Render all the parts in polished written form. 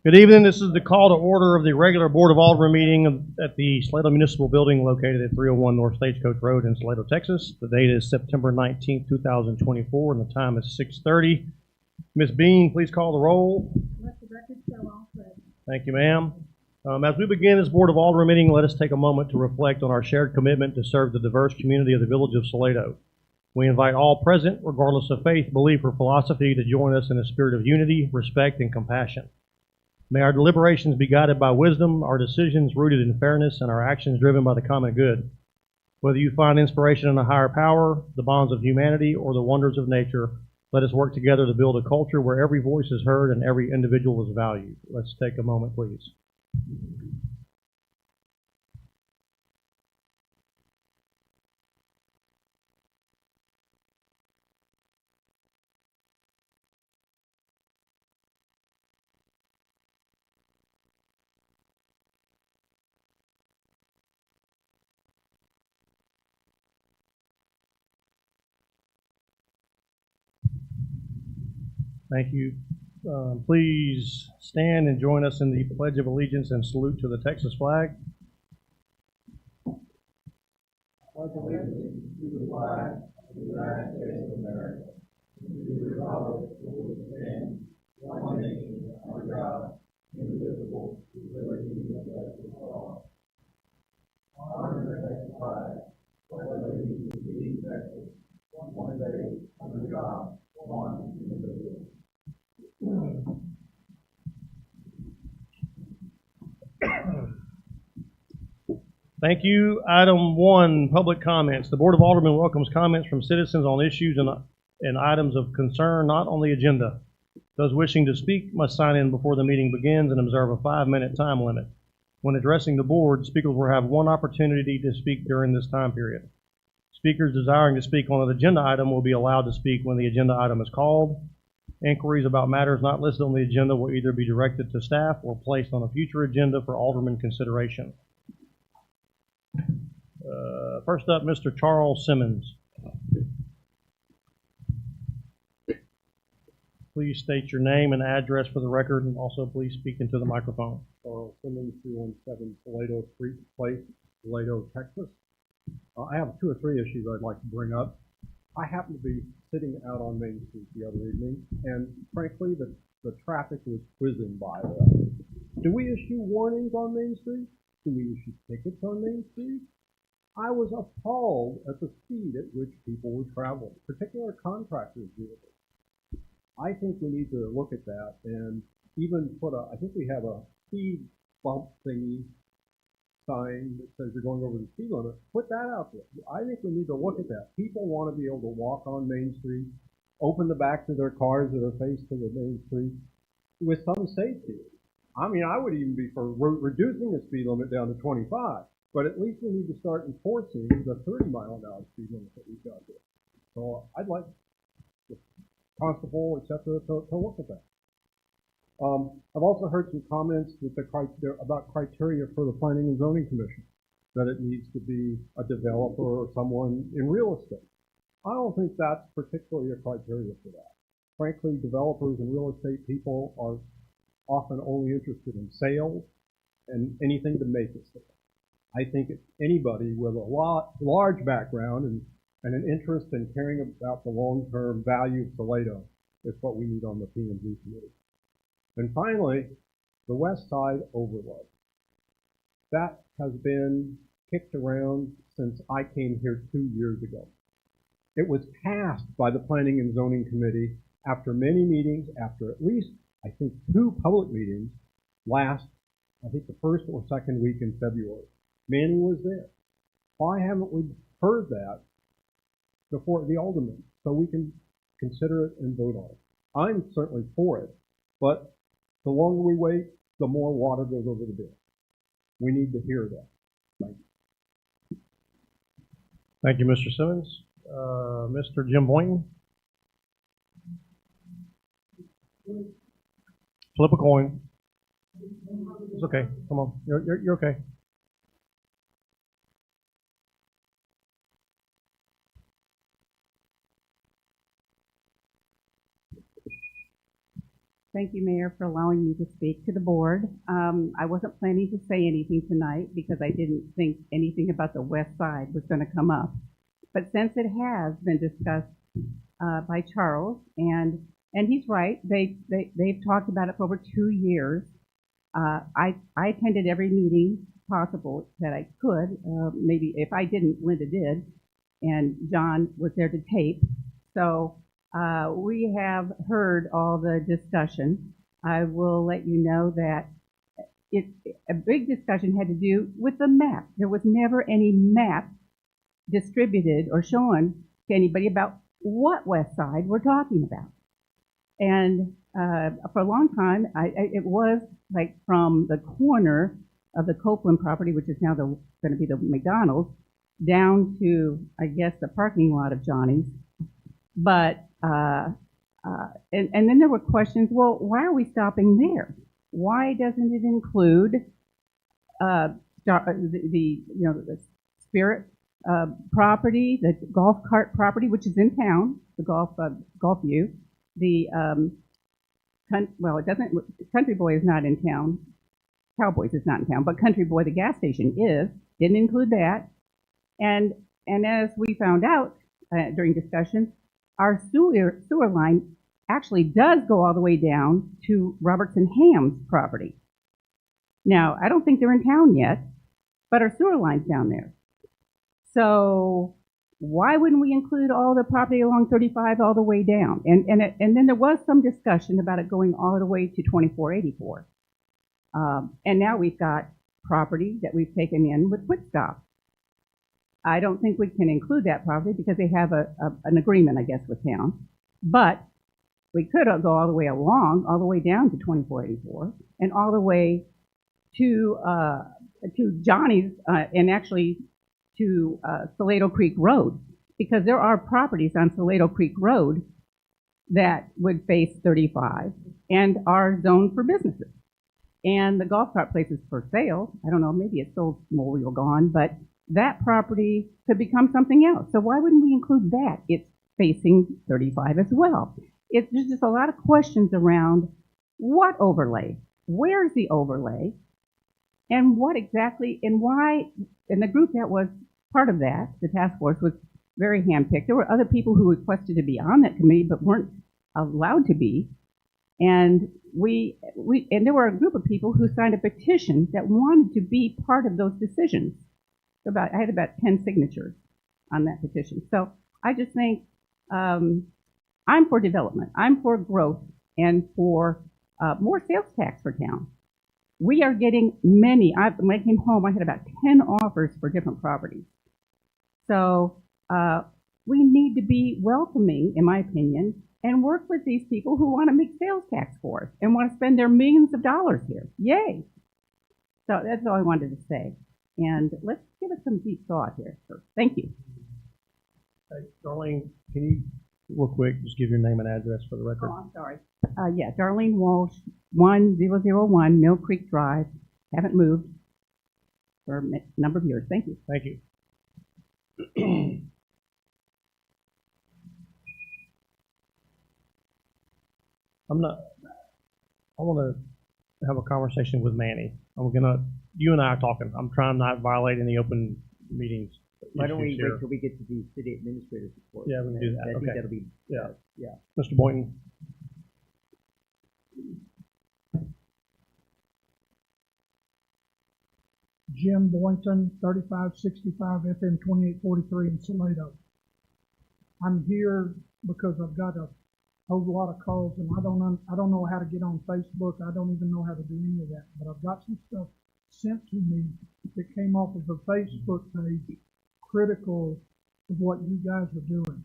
Good evening. This is the call to order of the regular Board of Aldermen meeting at the Salado Municipal Building located at 301 North Stagecoach Road in Salado, Texas. The date is September 19th, 2024, and the time is 6:30. Ms. Bean, please call the roll. Let the record show all present. Thank you, ma'am. As we begin this Board of Aldermen meeting, let us take a moment to reflect on our shared commitment to serve the diverse community of the Village of Salado. We invite all present, regardless of faith, belief, or philosophy, to join us in a spirit of unity, respect, and compassion. May our deliberations be guided by wisdom, our decisions rooted in fairness, and our actions driven by the common good. Whether you find inspiration in a higher power, the bonds of humanity, or the wonders of nature, let us work together to build a culture where every voice is heard and every individual is valued. Let's take a moment, please. Thank you. Please stand and join us in the Pledge of Allegiance and salute to the Texas flag. Pledge allegiance to the flag of the United States of America, and to the republic for which it stands, one nation, under God, indivisible, with liberty and justice for all. Honor the Texas flag, pledge allegiance to these Texas, one day, under God, one indivisible. Thank you. Item 1, public comments. The Board of Aldermen welcomes comments from citizens on issues and items of concern not on the agenda. Those wishing to speak must sign in before the meeting begins and observe a 5-minute time limit. When addressing the board, speakers will have one opportunity to speak during this time period. Speakers desiring to speak on an agenda item will be allowed to speak when the agenda item is called. Inquiries about matters not listed on the agenda will either be directed to staff or placed on a future agenda for Alderman consideration. First up, Mr. Charles Simmons. Please state your name and address for the record, and also please speak into the microphone. Charles Simmons, 217 Salado Street Place, Salado, Texas. I have 2 or 3 issues I'd like to bring up. I happened to be sitting out on Main Street the other evening, and frankly, the traffic was whizzing by there. Do we issue warnings on Main Street? Do we issue tickets on Main Street? I was appalled at the speed at which people were traveling, particularly contractors' vehicles. I think we need to look at that and even put I think we have a speed bump thingy sign that says you're going over the speed limit. Put that out there. I think we need to look at that. People want to be able to walk on Main Street, open the backs of their cars that are faced to the Main Street with some safety. I mean, I would even be for reducing the speed limit down to 25, but at least we need to start enforcing the 30-mile-an-hour speed limit that we've got here. So I'd like the constable, et cetera, to look at that. I've also heard some comments about criteria for the Planning and Zoning Commission, that it needs to be a developer or someone in real estate. I don't think that's particularly a criteria for that. Frankly, developers and real estate people are often only interested in sales and anything to make a sale. I think anybody with a large background and an interest in caring about the long-term value of Salado is what we need on the P&Z committee. And finally, the West Side overlay. That has been kicked around since I came here 2 years ago. It was passed by the Planning and Zoning Committee after many meetings, after at least, I think, 2 public meetings last, I think the first or second week in February. Manny was there. Why haven't we heard that before the aldermen so we can consider it and vote on it? I'm certainly for it, but the longer we wait, the more water goes over the bill. We need to hear that. Thank you. Thank you, Mr. Simmons. Mr. Jim Boynton. Flip a coin. It's okay. Come on. You're okay. Thank you, Mayor, for allowing me to speak to the board. I wasn't planning to say anything tonight because I didn't think anything about the west side was going to come up. But since it has been discussed by Charles, and he's right, they've talked about it for over 2 years. I attended every meeting possible that I could. Maybe if I didn't, Linda did, and John was there to tape. So we have heard all the discussion. I will let you know that a big discussion had to do with the map. There was never any map distributed or shown to anybody about what west side we're talking about. And for a long time, it was like from the corner of the Copeland property, which is now going to be the McDonald's, down to, I guess, the parking lot of Johnny's. But, and then there were questions, well, why are we stopping there? Why doesn't it include the Spirit property, the golf cart property, which is in town, the Golf View, well, it doesn't, Country Boy is not in town, Cowboys is not in town, but Country Boy, the gas station is, didn't include that. And as we found out during discussion, our sewer line actually does go all the way down to Robertson Ham's property. Now, I don't think they're in town yet, but our sewer line's down there. So why wouldn't we include all the property along 35 all the way down? And then there was some discussion about it going all the way to 2484. And now we've got property that we've taken in with Quick Stop. I don't think we can include that property because they have an agreement, I guess, with town. But we could go all the way along, all the way down to 2484, and all the way to Johnny's, and actually to Salado Creek Road, because there are properties on Salado Creek Road that would face 35 and are zoned for businesses. And the golf cart place is for sale. I don't know, maybe it's sold while we were gone, but that property could become something else. So why wouldn't we include that? It's facing 35 as well. There's just a lot of questions around what overlay, where's the overlay, and what exactly, and why, and the group that was part of that, the task force, was very handpicked. There were other people who requested to be on that committee but weren't allowed to be. And and there were a group of people who signed a petition that wanted to be part of those decisions. I had about 10 signatures on that petition. So I just think I'm for development. I'm for growth and for more sales tax for town. We are getting many. When I came home, I had about 10 offers for different properties. So we need to be welcoming, in my opinion, and work with these people who want to make sales tax for us and want to spend their millions of dollars here. Yay! So that's all I wanted to say. And let's give it some deep thought here. So, thank you. Hey, Darlene, can you, real quick, just give your name and address for the record? Oh, I'm sorry. Yeah, Darlene Walsh, 1001 Mill Creek Drive. Haven't moved for a number of years. Thank you. Thank you. I want to have a conversation with Manny. You and I are talking. I'm trying not to violate any open meetings. Why don't we issues here. wait till we get to the city administrator's report? Yeah, we can do that. I think Okay. that'll be, Yeah. Mr. Boynton? Jim Boynton, 3565 FM 2843 in Salado. I'm here because I've got a whole lot of calls, and I don't know how to get on Facebook. I don't even know how to do any of that. But I've got some stuff sent to me that came off of a Facebook page critical of what you guys are doing.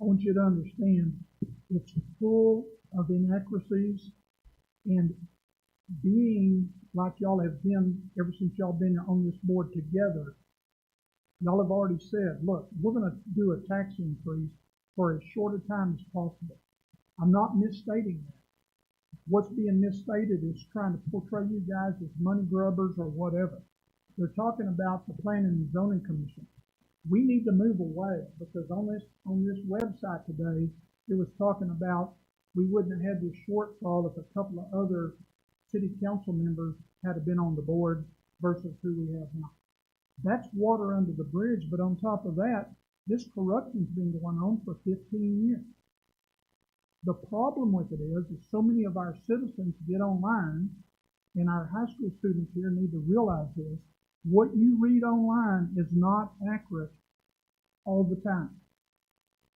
I want you to understand it's full of inaccuracies, and being like y'all have been ever since y'all been on this board together, y'all have already said, look, we're going to do a tax increase for as short a time as possible. I'm not misstating that. What's being misstated is trying to portray you guys as money grubbers or whatever. They're talking about the Planning and Zoning Commission. We need to move away, because on this website today, it was talking about we wouldn't have had this shortfall if a couple of other city council members had been on the board versus who we have now. That's water under the bridge, but on top of that, this corruption's been going on for 15 years. The problem with it is so many of our citizens get online, and our high school students here need to realize this. What you read online is not accurate all the time.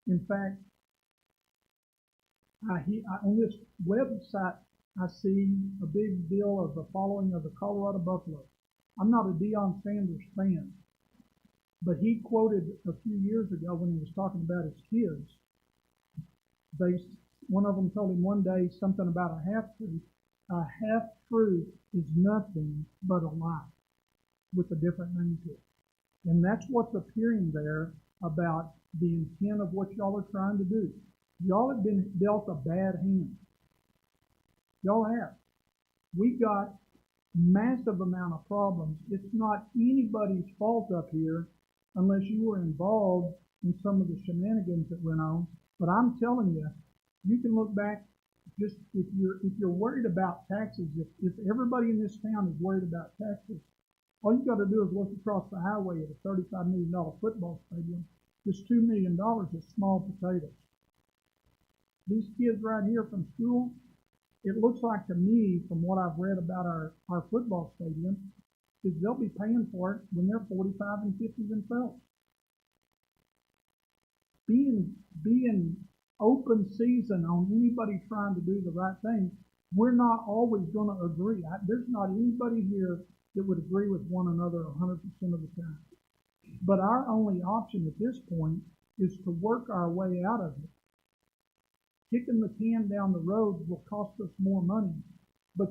In fact, on this website, I see a big deal of the following of the Colorado Buffalo. I'm not a Deion Sanders fan, but he quoted a few years ago when he was talking about his kids. One of them told him one day something about a half-truth. A half-truth is nothing but a lie with a different name to it. And that's what's appearing there about the intent of what y'all are trying to do. Y'all have been dealt a bad hand. Y'all have. We got massive amount of problems. It's not anybody's fault up here unless you were involved in some of the shenanigans that went on. But I'm telling you, you can look back. Just if you're worried about taxes, if everybody in this town is worried about taxes, all you got to do is look across the highway at a $35 million football stadium. This $2 million is small potatoes. These kids right here from school, it looks like to me, from what I've read about our football stadium, is they'll be paying for it when they're 45 and 50 themselves. Being open season on anybody trying to do the right thing, we're not always going to agree. There's not anybody here that would agree with one another 100% of the time. But our only option at this point is to work our way out of it. Kicking the can down the road will cost us more money. But,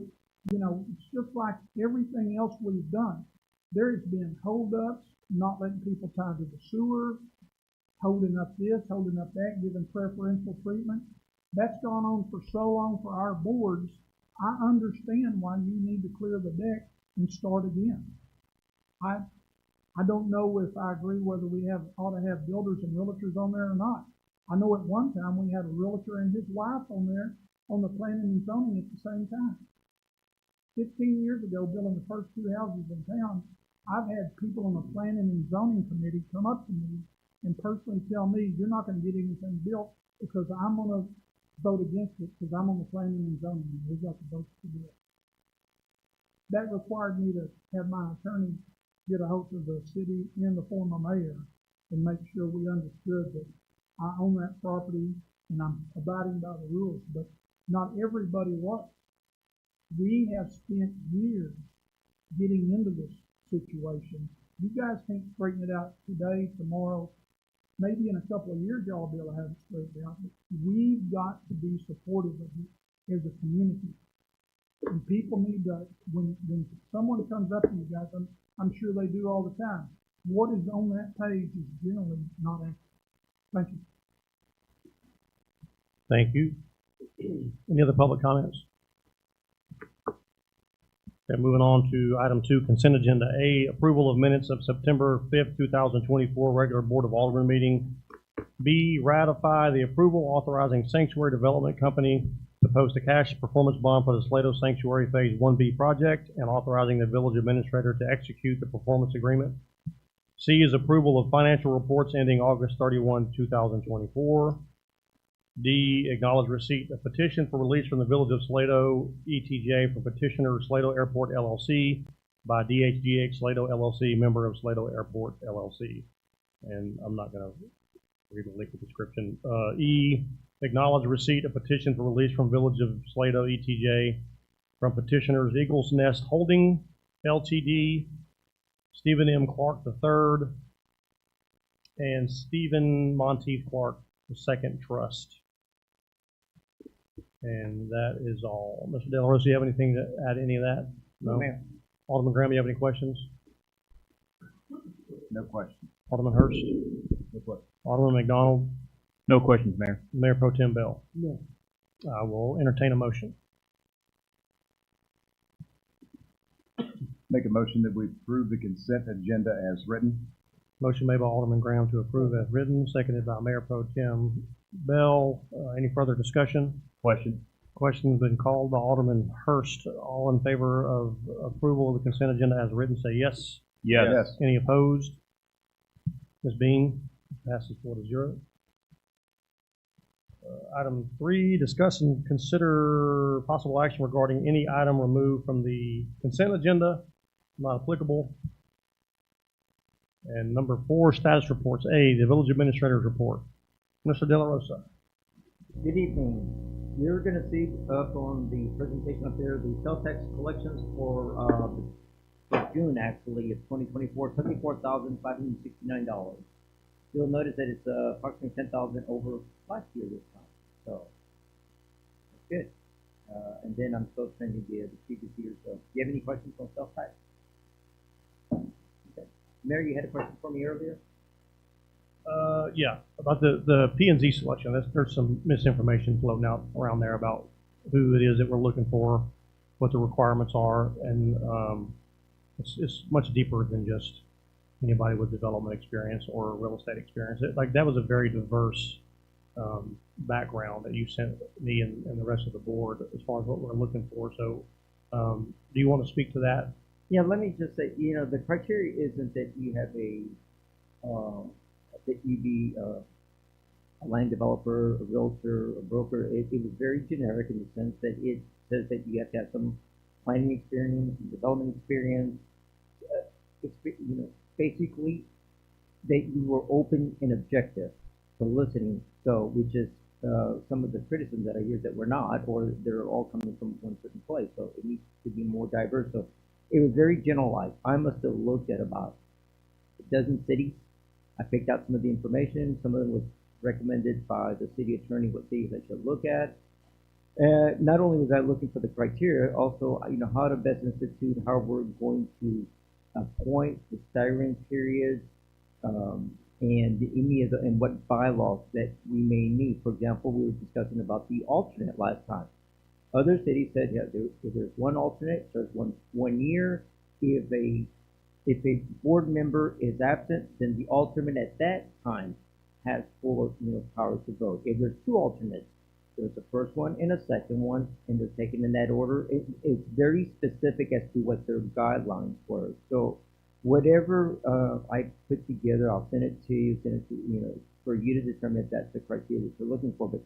it's just like everything else we've done. There's been holdups, not letting people tie to the sewer, holding up this, holding up that, giving preferential treatment. That's gone on for so long for our boards. I understand why you need to clear the deck and start again. I don't know if I agree whether we ought to have builders and realtors on there or not. I know at one time we had a realtor and his wife on there on the planning and zoning at the same time. 15 years ago, building the first 2 houses in town, I've had people on the planning and zoning committee come up to me and personally tell me, you're not going to get anything built because I'm going to vote against it because I'm on the planning and zoning and we got the votes to do it. That required me to have my attorney get a hold of the city and the former mayor and make sure we understood that I own that property and I'm abiding by the rules, but not everybody was. We have spent years getting into this situation. You guys can't straighten it out today, tomorrow, maybe in a couple of years y'all will be able to have it straightened out. But we've got to be supportive of it as a community. And people need to, when someone comes up to you guys, I'm sure they do all the time, what is on that page is generally not accurate. Thank you. Thank you. Any other public comments? Okay, moving on to item 2, consent agenda. A, approval of minutes of September 5th, 2024, regular Board of Aldermen meeting. B, ratify the approval authorizing Sanctuary Development Company to post a cash performance bond for the Salado Sanctuary Phase 1B project and authorizing the village administrator to execute the performance agreement. C is approval of financial reports ending August 31, 2024. D, acknowledge receipt of petition for release from the Village of Salado ETJ for petitioner Salado Airport LLC by DHGH Salado LLC, member of Salado Airport LLC. And I'm not going to read the legal description. E, acknowledge receipt of petition for release from Village of Salado ETJ from petitioners Eagles Nest Holding LTD, Stephen M. Clark III, and Stephen Monteith Clark II Trust. And that is all. Mr. De La Rosa, you have anything to add to any of that? No, ma'am. Alderman Graham, you have any questions? No questions. Alderman Hurst? No questions. Alderman McDonald? No questions, Mayor. Mayor Pro Tem Bell? No. I will entertain a motion. Make a motion that we approve the consent agenda as written. Motion made by Alderman Graham to approve as written, seconded by Mayor Pro Tem Bell. Any further discussion? Question. Question's been called by Alderman Hurst. All in favor of approval of the consent agenda as written, say yes. Yes. Any opposed? Ms. Bean, passes 4-0. Item 3, discuss and consider possible action regarding any item removed from the consent agenda, not applicable. And number 4, status reports. A, the village administrator's report. Mr. De La Rosa. Good evening. You're going to see up on the presentation up there the sales tax collections for June, actually, of 2024, $74,569. You'll notice that it's approximately 10,000 over last year this time. So that's good. And then I'm still trending the previous year. So do you have any questions on sales tax? Okay. Mary, you had a question for me earlier? Yeah, about the P&Z selection. There's some misinformation floating out around there about who it is that we're looking for, what the requirements are, and it's much deeper than just anybody with development experience or real estate experience. That was a very diverse background that you sent me and the rest of the board as far as what we're looking for. So do you want to speak to that? Yeah, let me just say, the criteria isn't that you have that you be a land developer, a realtor, a broker. It was very generic in the sense that it says that you have to have some planning experience, development experience, basically that you were open and objective to listening. So, which is some of the criticism that I hear that we're not, or they're all coming from one certain place. So it needs to be more diverse. So it was very generalized. I must have looked at about a dozen cities. I picked out some of the information. Some of it was recommended by the city attorney what cities I should look at. Not only was I looking for the criteria, also how to best institute how we're going to appoint the staggering periods, and and what bylaws that we may need. For example, we were discussing about the alternate last time. Other cities said, yeah, if there's one alternate, there's 1 year. If a board member is absent, then the alternate at that time has full power to vote. If there's 2 alternates, there's a first one and a second one, and they're taken in that order. It's very specific as to what their guidelines were. So whatever I put together, I'll send it to you, for you to determine if that's the criteria that you're looking for. But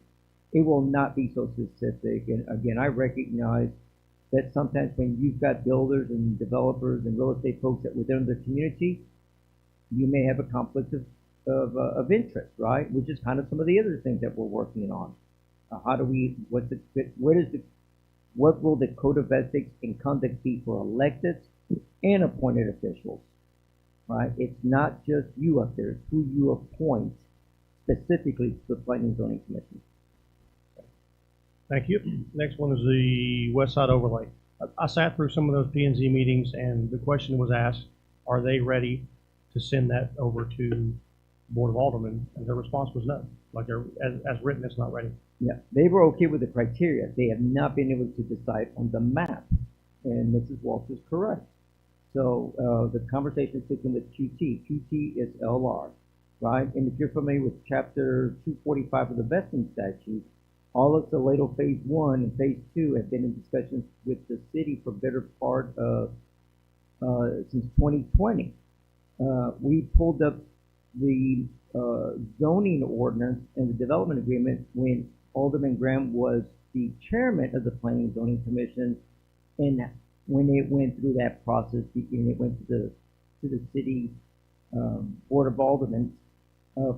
it will not be so specific. And again, I recognize that sometimes when you've got builders and developers and real estate folks that within the community, you may have a conflict of interest, right? Which is kind of some of the other things that we're working on. What will the code of ethics and conduct be for elected and appointed officials, right? It's not just you up there, it's who you appoint specifically to the Planning and Zoning Commission. Thank you. Next one is the West Side Overlay. I sat through some of those P&Z meetings, and the question was asked, are they ready to send that over to Board of Aldermen? And their response was no. Like as written, it's not ready. Yeah, they were okay with the criteria. They have not been able to decide on the map. And Mrs. Walsh is correct. So the conversation is sticking with QT. QT is LR, right? And if you're familiar with Chapter 245 of the vesting statute, all of Salado Phase 1 and Phase 2 have been in discussions with the city for better part of since 2020. We pulled up the zoning ordinance and the development agreement when Alderman Graham was the chairman of the Planning and Zoning Commission, and when it went through that process, and it went to the city Board of Aldermen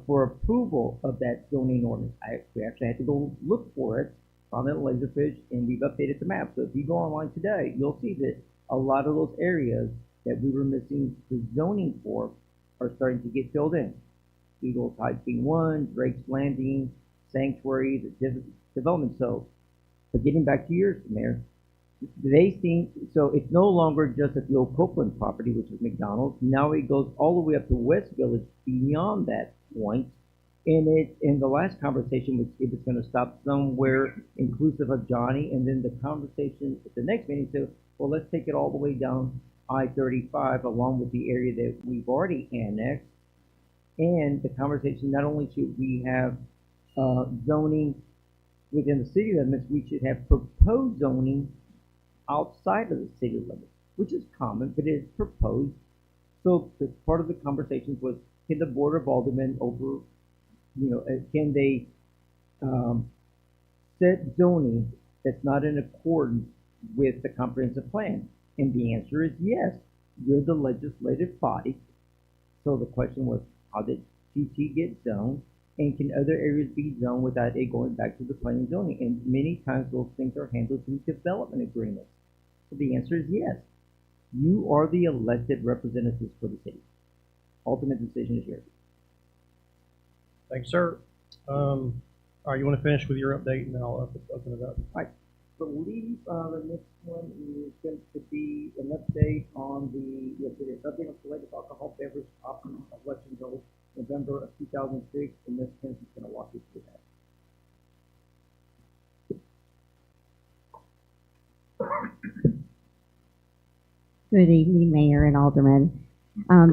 for approval of that zoning ordinance. We actually had to go look for it on that laserfish, and we've updated the map. So if you go online today, you'll see that a lot of those areas that we were missing the zoning for are starting to get filled in. Eagles Heights being one, Drake's Landing, Sanctuary, the development. So, but getting back to yours, Mayor, they think, so it's no longer just at the old Copeland property, which is McDonald's. Now it goes all the way up to West Village beyond that point. And in the last conversation was it was going to stop somewhere inclusive of Johnny. And then the conversation at the next meeting said, well, let's take it all the way down I-35 along with the area that we've already annexed. And the conversation, not only should we have zoning within the city limits, we should have proposed zoning outside of the city limits, which is common, but it is proposed. So the part of the conversations was, can the Board of Aldermen can they set zoning that's not in accordance with the comprehensive plan? And the answer is yes. You're the legislative body. So the question was, how did TT get zoned? And can other areas be zoned without it going back to the planning and zoning? And many times those things are handled through development agreements. So the answer is yes. You are the elected representatives for the city. Ultimate decision is yours. Thanks, sir. All right, you want to finish with your update, and then I'll open it up. I believe the next one is going to be an update on update on selected alcohol beverage options election goals, November of 2006, and Ms. Pence is going to walk you through that. Good evening, Mayor and Alderman.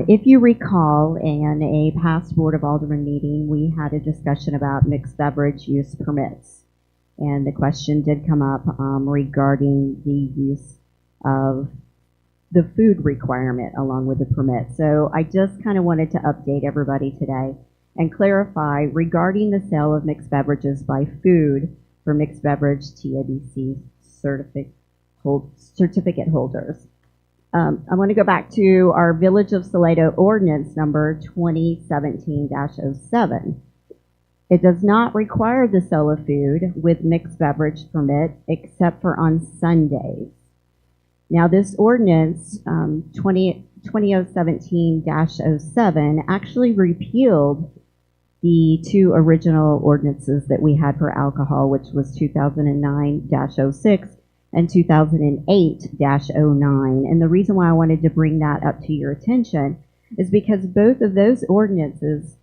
If you recall, in a past Board of Aldermen meeting, we had a discussion about mixed beverage use permits. And the question did come up regarding the use of the food requirement along with the permit. So I just kind of wanted to update everybody today and clarify regarding the sale of mixed beverages by food for mixed beverage TABC certificate holders. I want to go back to our Village of Salado ordinance number 2017-07. It does not require the sale of food with mixed beverage permit except for on Sundays. Now this ordinance 2017-07 actually repealed the two original ordinances that we had for alcohol, which was 2009-06 and 2008-09. And the reason why I wanted to bring that up to your attention is because both of those ordinances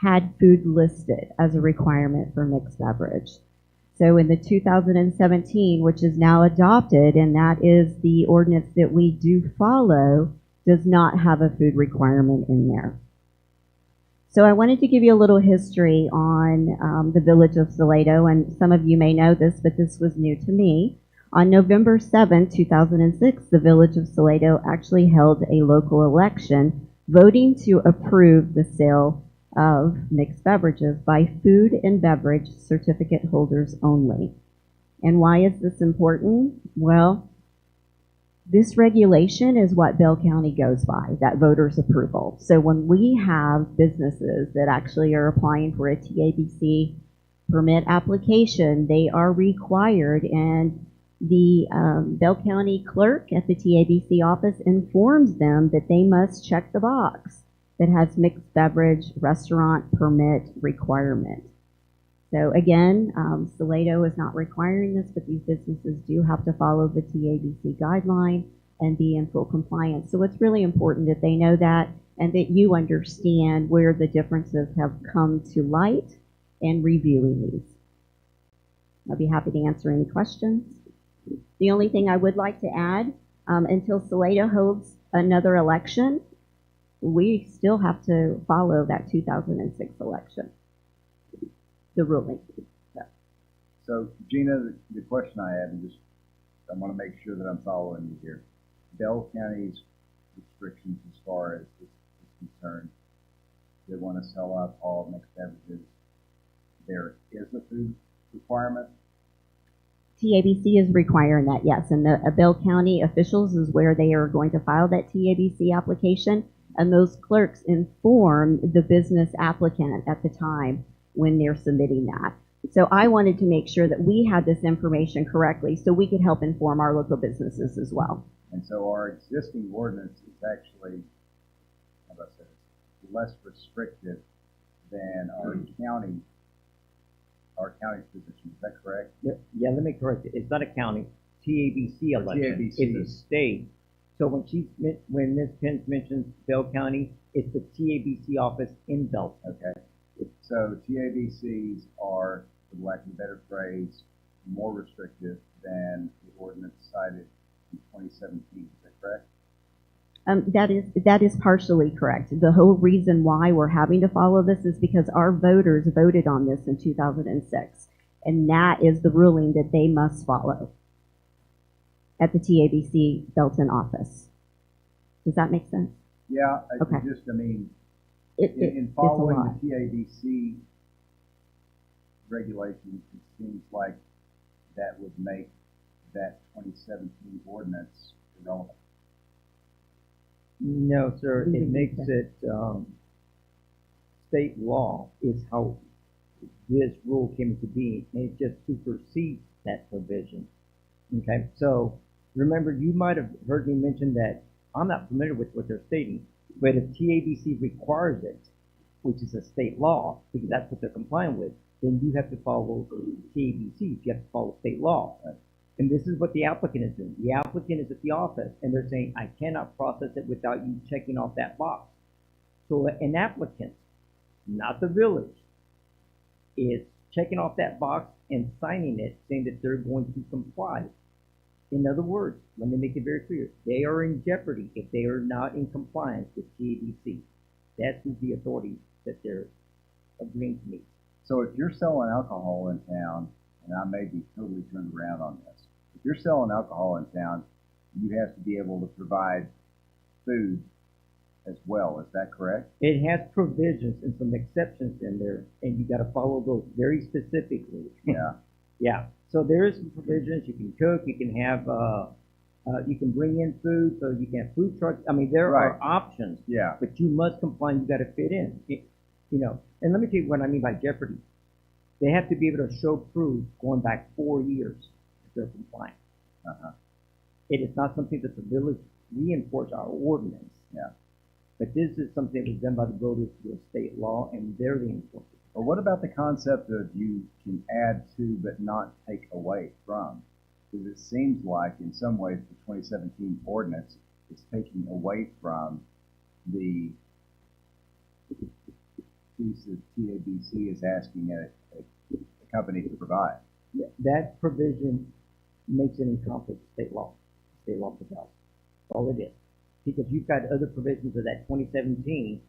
had food listed as a requirement for mixed beverage. So in the 2017, which is now adopted, and that is the ordinance that we do follow, does not have a food requirement in there. So I wanted to give you a little history on the Village of Salado, and some of you may know this, but this was new to me. On November 7, 2006, the Village of Salado actually held a local election voting to approve the sale of mixed beverages by food and beverage certificate holders only. And why is this important? Well, this regulation is what Bell County goes by, that voters' approval. So when we have businesses that actually are applying for a TABC permit application, they are required, and the Bell County clerk at the TABC office informs them that they must check the box that has mixed beverage restaurant permit requirement. So again, Salado is not requiring this, but these businesses do have to follow the TABC guideline and be in full compliance. So it's really important that they know that and that you understand where the differences have come to light in reviewing these. I'll be happy to answer any questions. The only thing I would like to add, until Salado holds another election, we still have to follow that 2006 election, the ruling. So Gina, the question I have, and I want to make sure that I'm following you here. Bell County's restrictions as far as this is concerned, they want to sell alcohol, mixed beverages. There is a food requirement. TABC is requiring that, yes, and the Bell County officials is where they are going to file that TABC application, and those clerks inform the business applicant at the time when they're submitting that. So I wanted to make sure that we had this information correctly so we could help inform our local businesses as well. And so our existing ordinance is actually, how about this, less restrictive than our county's position. Is that correct? Yeah, let me correct it. It's not a county, TABC election. TABC. It's a state. So when Ms. Pence mentions Bell County, it's the TABC office in Bell. Okay. So TABCs are, for lack of a better phrase, more restrictive than the ordinance cited in 2017. Is that correct? That is partially correct. The whole reason why we're having to follow this is because our voters voted on this in 2006, and that is the ruling that they must follow at the TABC Belton office. Does that make sense? Yeah, Okay. I mean, It, in it's a following lot. the TABC regulations, it seems like that would make that 2017 ordinance irrelevant. No, sir, We it would makes use it, state law is how this rule came into being, and it just supersedes that provision. Okay, so remember, you might have heard me mention that I'm not familiar with what they're stating, but if TABC requires it, which is a state law, because that's what they're complying with, then you have to follow TABC, you have to follow state law. And this is what the applicant is doing. The applicant is at the office, and they're saying, I cannot process it without you checking off that box. So an applicant, not the village, is checking off that box and signing it, saying that they're going to comply. In other words, let me make it very clear, they are in jeopardy if they are not in compliance with TABC. That's the authority that they're agreeing to meet. So if you're selling alcohol in town, and I may be totally turned around on this, if you're selling alcohol in town, you have to be able to provide food as well. Is that correct? It has provisions and some exceptions in there, and you gotta follow those very specifically. Yeah. Yeah, so there is some provisions, you can cook, you can have, you can bring in food, so you can have food trucks, I mean, there Right. are options. Yeah. But you must comply, and you gotta fit in, you know, and let me tell you what I mean by jeopardy. They have to be able to show proof going back 4 years if they're compliant. Uh-huh. It is not something that the village, we enforce our ordinance. Yeah. But this is something that was done by the voters through a state law, and they're the enforcers. But what about the concept of you can add to but not take away from? Because it seems like in some ways the 2017 ordinance is taking away from the piece that TABC is asking a company to provide. Yeah, that provision makes it in conflict with state law. State law protects. That's all it is. Because you've got other provisions of that 2017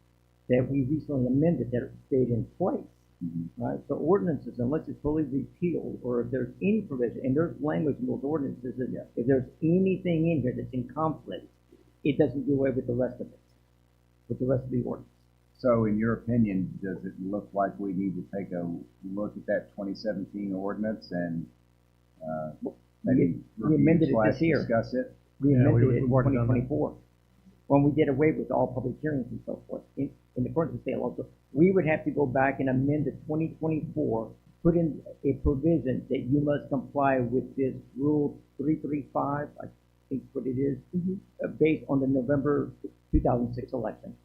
that we recently amended that stayed in place. Mm-hmm. Right? So ordinances, unless it's fully repealed, or if there's any provision, and there's language in those ordinances that if there's anything in here that's in conflict, it doesn't do away with the rest of it, with the rest of the ordinance. So in your opinion, does it look like we need to take a look at that 2017 ordinance and maybe We amended it review this year. / discuss it? We Yeah, amended we- it in we've already done that. 2024, when we did away with all public hearings and so forth, in accordance with state law. So we would have to go back and amend the 2024, put in a provision that you must comply with this Rule 335, I think what it is, based on the November 2006 election.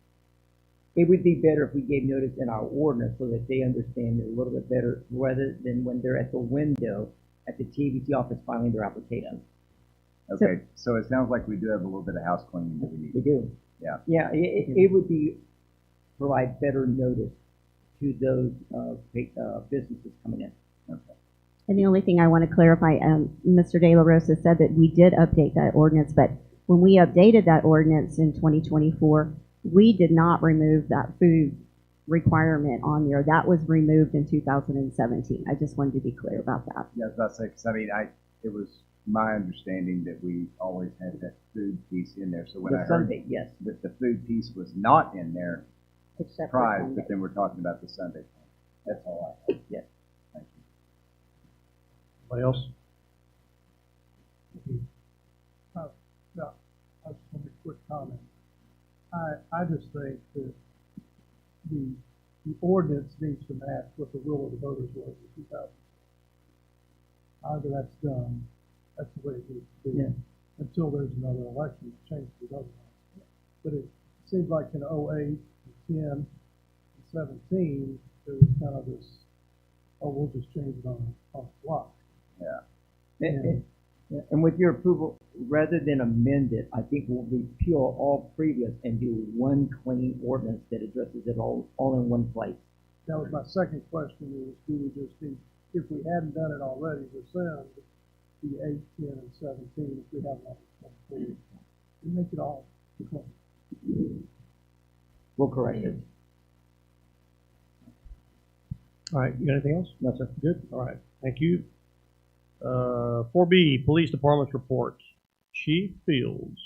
It would be better if we gave notice in our ordinance so that they understand it a little bit better, rather than when they're at the window at the TABC office filing their application. Okay, so it sounds like we do have a little bit of house cleaning that we need. We do. Yeah. Yeah, it would be, provide better notice to those businesses coming in. Okay. And the only thing I want to clarify, Mr. De La Rosa said that we did update that ordinance, but when we updated that ordinance in 2024, we did not remove that food requirement on there. That was removed in 2017. I just wanted to be clear about that. Yeah, I was about to say, because I mean, it was my understanding that we always had that food piece in there. So when I The heard Sunday, yes. that the food piece was not in there, Except for surprised, Sunday. but then we're talking about the Sunday thing. That's all I have. Yes. Thank you. Anybody else? No, I just want to make a quick comment. I just think that the ordinance needs to match what the will of the voters was in 2000. However that's done, that's the way it needs to be. Yeah. Until there's another election that changes it otherwise. But it seems like in 08, 10, and 17, there was kind of this, oh, we'll just change it on the fly. Yeah. And with your approval, rather than amend it, I think we'll repeal all previous and do one clean ordinance that addresses it all in one place. That was my second question is, do we just need, if we hadn't done it already, rescind the 8, 10, and 17, if we haven't already, we make it all clean. We'll correct it. All right, you got anything else? No, sir. Good, all right, thank you. 4B, Police Department's reports. Chief Fields.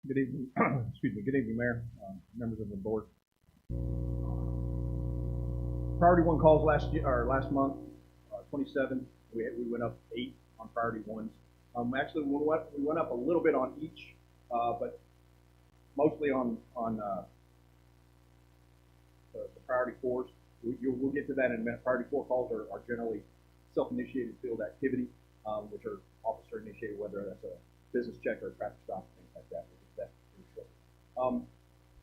Good evening, excuse me, good evening, Mayor, members of the board. Priority one calls last month, 27. We went up 8 on priority ones. Actually, we went up a little bit on each, but mostly on the priority fours. We'll get to that in a minute. Priority 4 calls are generally self-initiated field activity, which are officer initiated, whether that's a business check or a traffic stop, things like that.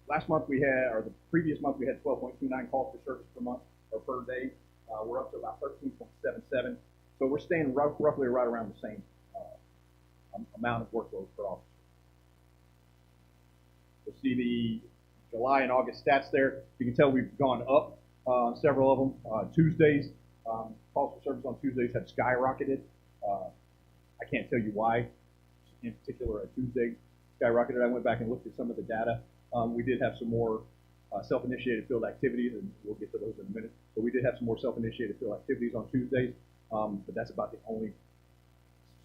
Last month the previous month we had 12.29 calls for service per month or per day. We're up to about 13.77. So we're staying roughly right around the same amount of workload per officer. You'll see the July and August stats there. You can tell we've gone up on several of them. Tuesdays, calls for service on Tuesdays have skyrocketed. I can't tell you why, in particular, a Tuesday skyrocketed. I went back and looked at some of the data. We did have some more self-initiated field activities, and we'll get to those in a minute. But we did have some more self-initiated field activities on Tuesdays, but that's about the only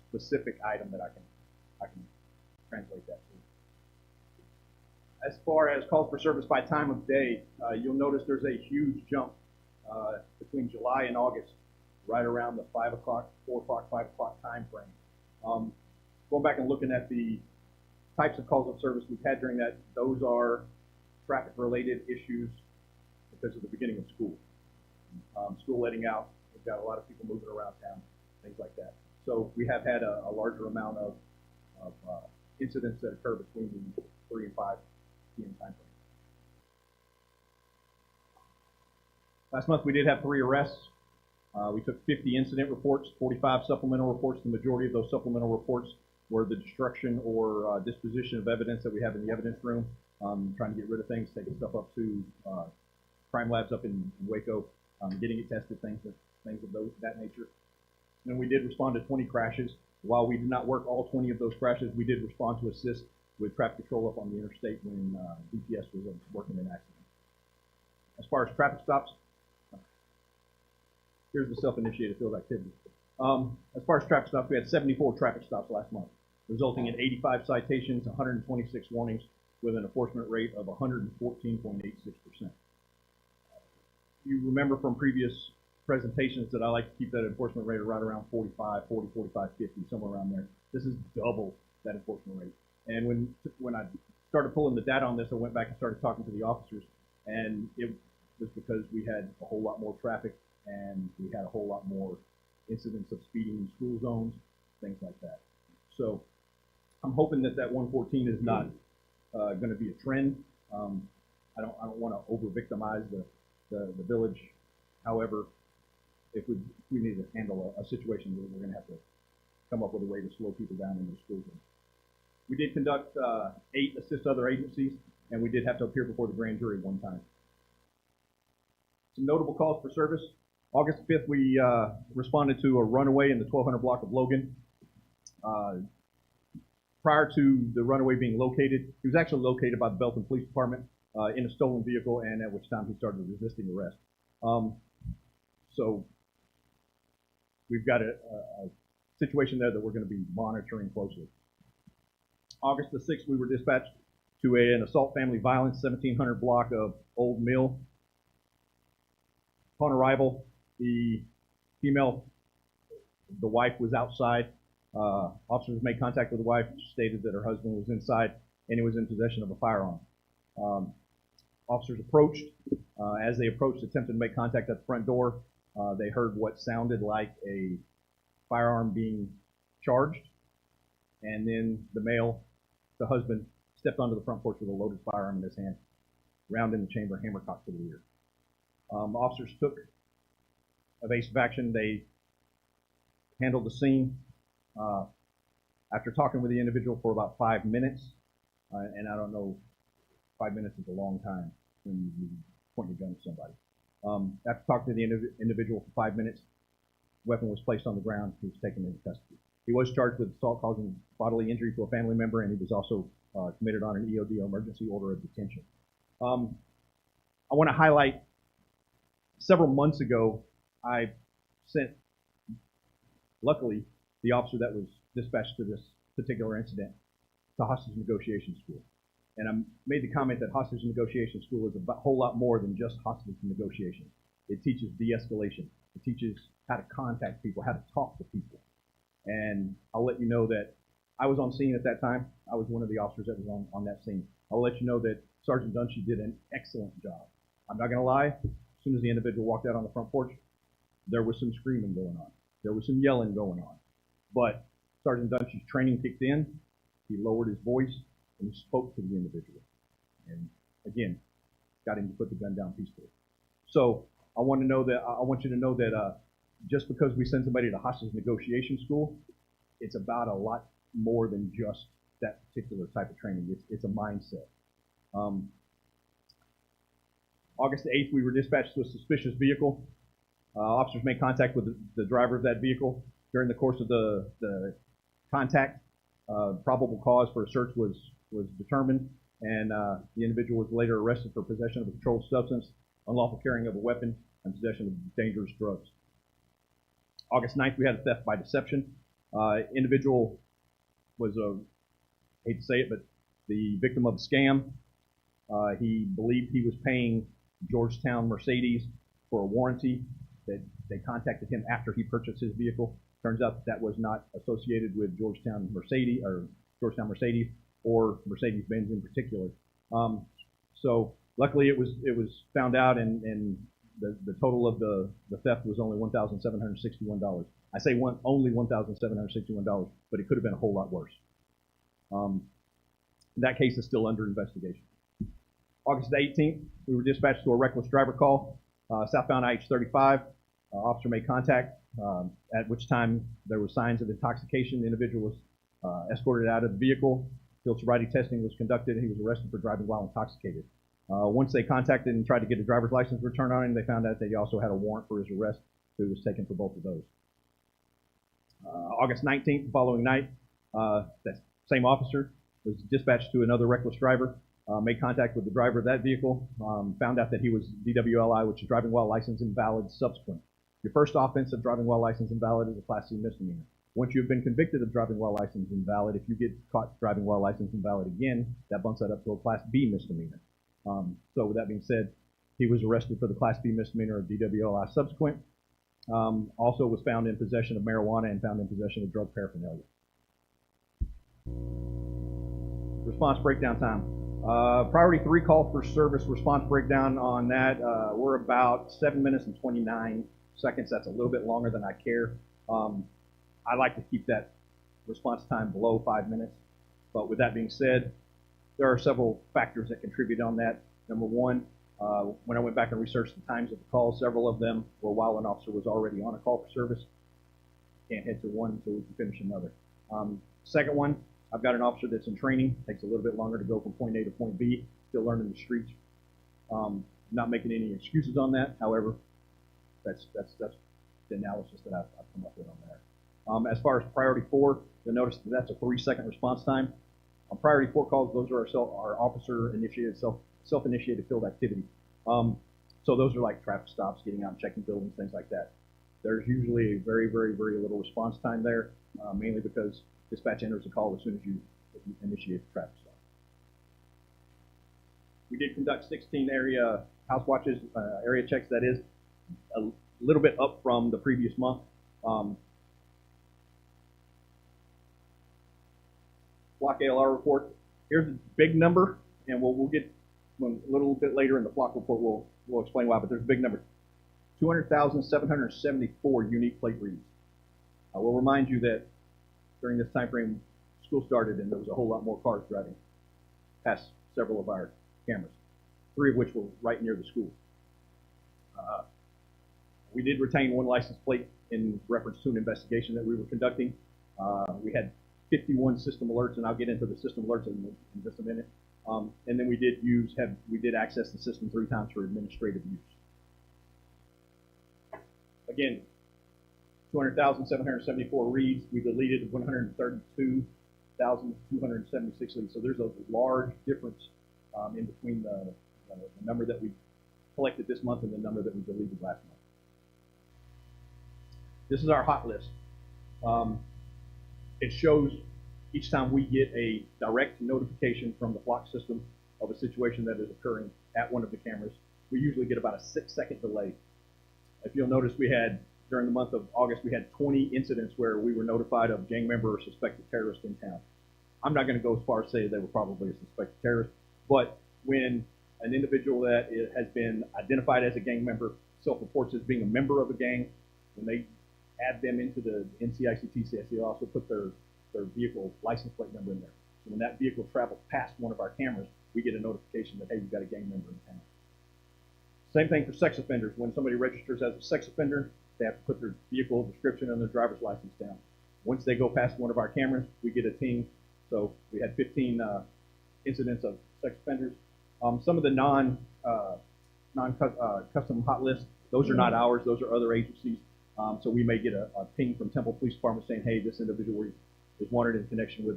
specific item that I can translate that to. As far as calls for service by time of day, you'll notice there's a huge jump between July and August, right around the 5 o'clock, 4 o'clock, 5 o'clock time frame. Going back and looking at the types of calls of service we've had during that, those are traffic-related issues because of the beginning of school. School letting out, we've got a lot of people moving around town, things like that. So we have had a larger amount of incidents that occur between the 3 and 5 p.m. time frame. Last month we did have 3 arrests. We took 50 incident reports, 45 supplemental reports. The majority of those supplemental reports were the destruction or disposition of evidence that we have in the evidence room, trying to get rid of things, taking stuff up to crime labs up in Waco, getting it tested, things of that nature. And we did respond to 20 crashes. While we did not work all 20 of those crashes, we did respond to assist with traffic control up on the interstate when DPS was working an accident. As far as traffic stops, here's the self-initiated field activity. As far as traffic stops, we had 74 traffic stops last month, resulting in 85 citations, 126 warnings, with an enforcement rate of 114.86%. You remember from previous presentations that I like to keep that enforcement rate right around 45, 50, somewhere around there. This is double that enforcement rate. And when I started pulling the data on this, I went back and started talking to the officers, and it was because we had a whole lot more traffic and we had a whole lot more incidents of speeding in school zones, things like that. So I'm hoping that 114 is not going to be a trend. I don't want to over-victimize the village. However, if we need to handle a situation, we're going to have to come up with a way to slow people down in the school zones. We did conduct 8 assist other agencies, and we did have to appear before the grand jury 1 time. Some notable calls for service. August 5th, we responded to a runaway in the 1200 block of Logan. Prior to the runaway being located, he was actually located by the Belton Police Department in a stolen vehicle, and at which time he started resisting arrest. So we've got a situation there that we're going to be monitoring closely. August the 6th, we were dispatched to an assault family violence 1700 block of Old Mill. Upon arrival, the wife was outside. Officers made contact with the wife, stated that her husband was inside and he was in possession of a firearm. Officers approached. As they approached, attempted to make contact at the front door. They heard what sounded like a firearm being charged, and then the husband, stepped onto the front porch with a loaded firearm in his hand, round in the chamber, hammer cocked to the rear. Officers took evasive action. They handled the scene. After talking with the individual for about 5 minutes, and I don't know, 5 minutes is a long time when you point your gun at somebody. After talking to the individual for 5 minutes, weapon was placed on the ground. He was taken into custody. He was charged with assault causing bodily injury to a family member, and he was also committed on an EOD, emergency order of detention. I want to highlight, several months ago, I sent, luckily, the officer that was dispatched to this particular incident to hostage negotiation school. And I made the comment that hostage negotiation school is a whole lot more than just hostage negotiation. It teaches de-escalation. It teaches how to contact people, how to talk to people. And I'll let you know that I was on scene at that time. I was one of the officers that was on that scene. I'll let you know that Sergeant Dunshee did an excellent job. I'm not going to lie. As soon as the individual walked out on the front porch, there was some screaming going on. There was some yelling going on. But Sergeant Dunshee's training kicked in. He lowered his voice and he spoke to the individual. And again, got him to put the gun down peacefully. So I want you to know that just because we send somebody to hostage negotiation school, it's about a lot more than just that particular type of training. It's a mindset. August the 8th, we were dispatched to a suspicious vehicle. Officers made contact with the driver of that vehicle. During the course of the contact, probable cause for a search was determined, and the individual was later arrested for possession of a controlled substance, unlawful carrying of a weapon, and possession of dangerous drugs. August 9th, we had a theft by deception. Individual was, I hate to say it, but the victim of a scam. He believed he was paying Georgetown Mercedes for a warranty. That they contacted him after he purchased his vehicle. Turns out that was not associated with Georgetown Mercedes or Mercedes-Benz in particular. So luckily it was found out, and the total of the theft was only $1,761. I say only $1,761, but it could have been a whole lot worse. That case is still under investigation. August 18th, we were dispatched to a reckless driver call, southbound IH-35. Officer made contact, at which time there were signs of intoxication. The individual was escorted out of the vehicle. Field sobriety testing was conducted, and he was arrested for driving while intoxicated. Once they contacted and tried to get a driver's license returned on him, they found out that he also had a warrant for his arrest, so he was taken for both of those. August 19th, the following night, that same officer was dispatched to another reckless driver, made contact with the driver of that vehicle, found out that he was DWLI, which is driving while license invalid subsequent. Your first offense of driving while license invalid is a Class C misdemeanor. Once you've been convicted of driving while license invalid, if you get caught driving while license invalid again, that bumps that up to a Class B misdemeanor. So with that being said, he was arrested for the Class B misdemeanor of DWLI subsequent. Also was found in possession of marijuana and found in possession of drug paraphernalia. Response breakdown time. Priority 3 call for service response breakdown on that. We're about 7 minutes and 29 seconds. That's a little bit longer than I care. I like to keep that response time below 5 minutes. But with that being said, there are several factors that contribute on that. Number one, when I went back and researched the times of the calls, several of them were while an officer was already on a call for service. Can't head to one until we can finish another. Second one, I've got an officer that's in training. Takes a little bit longer to go from point A to point B. Still learning the streets. Not making any excuses on that. However, that's the analysis that I've come up with on there. As far as priority 4, you'll notice that that's a 3-second response time. On priority 4 calls, those are our officer-initiated, self-initiated field activity. So those are like traffic stops, getting out and checking buildings, things like that. There's usually a very, very, very little response time there, mainly because dispatch enters a call as soon as you initiate the traffic stop. We did conduct 16 area house watches, area checks, that is, a little bit up from the previous month. Flock ALR report. Here's the big number, and we'll get a little bit later in the flock report. We'll explain why, but there's a big number. 200,774 unique plate reads. I will remind you that during this time frame, school started, and there was a whole lot more cars driving past several of our cameras, 3 of which were right near the school. We did retain 1 license plate in reference to an investigation that we were conducting. We had 51 system alerts, and I'll get into the system alerts in just a minute. And then we did access the system 3 times for administrative use. Again, 200,774 reads. We deleted 132,276 leads. So there's a large difference in between the number that we collected this month and the number that we deleted last month. This is our hot list. It shows each time we get a direct notification from the flock system of a situation that is occurring at one of the cameras. We usually get about a 6-second delay. If you'll notice, we had, during the month of August, we had 20 incidents where we were notified of gang member or suspected terrorist in town. I'm not going to go as far as say they were probably a suspected terrorist, but when an individual that has been identified as a gang member self-reports as being a member of a gang, when they add them into the NCIC-TCIC, they also put their vehicle license plate number in there. So when that vehicle travels past one of our cameras, we get a notification that, hey, you've got a gang member in town. Same thing for sex offenders. When somebody registers as a sex offender, they have to put their vehicle description and their driver's license down. Once they go past one of our cameras, we get a ting. So we had 15 incidents of sex offenders. Some of the non-custom hot lists, those are not ours. Those are other agencies. So we may get a ping from Temple Police Department saying, hey, this individual is wanted in connection with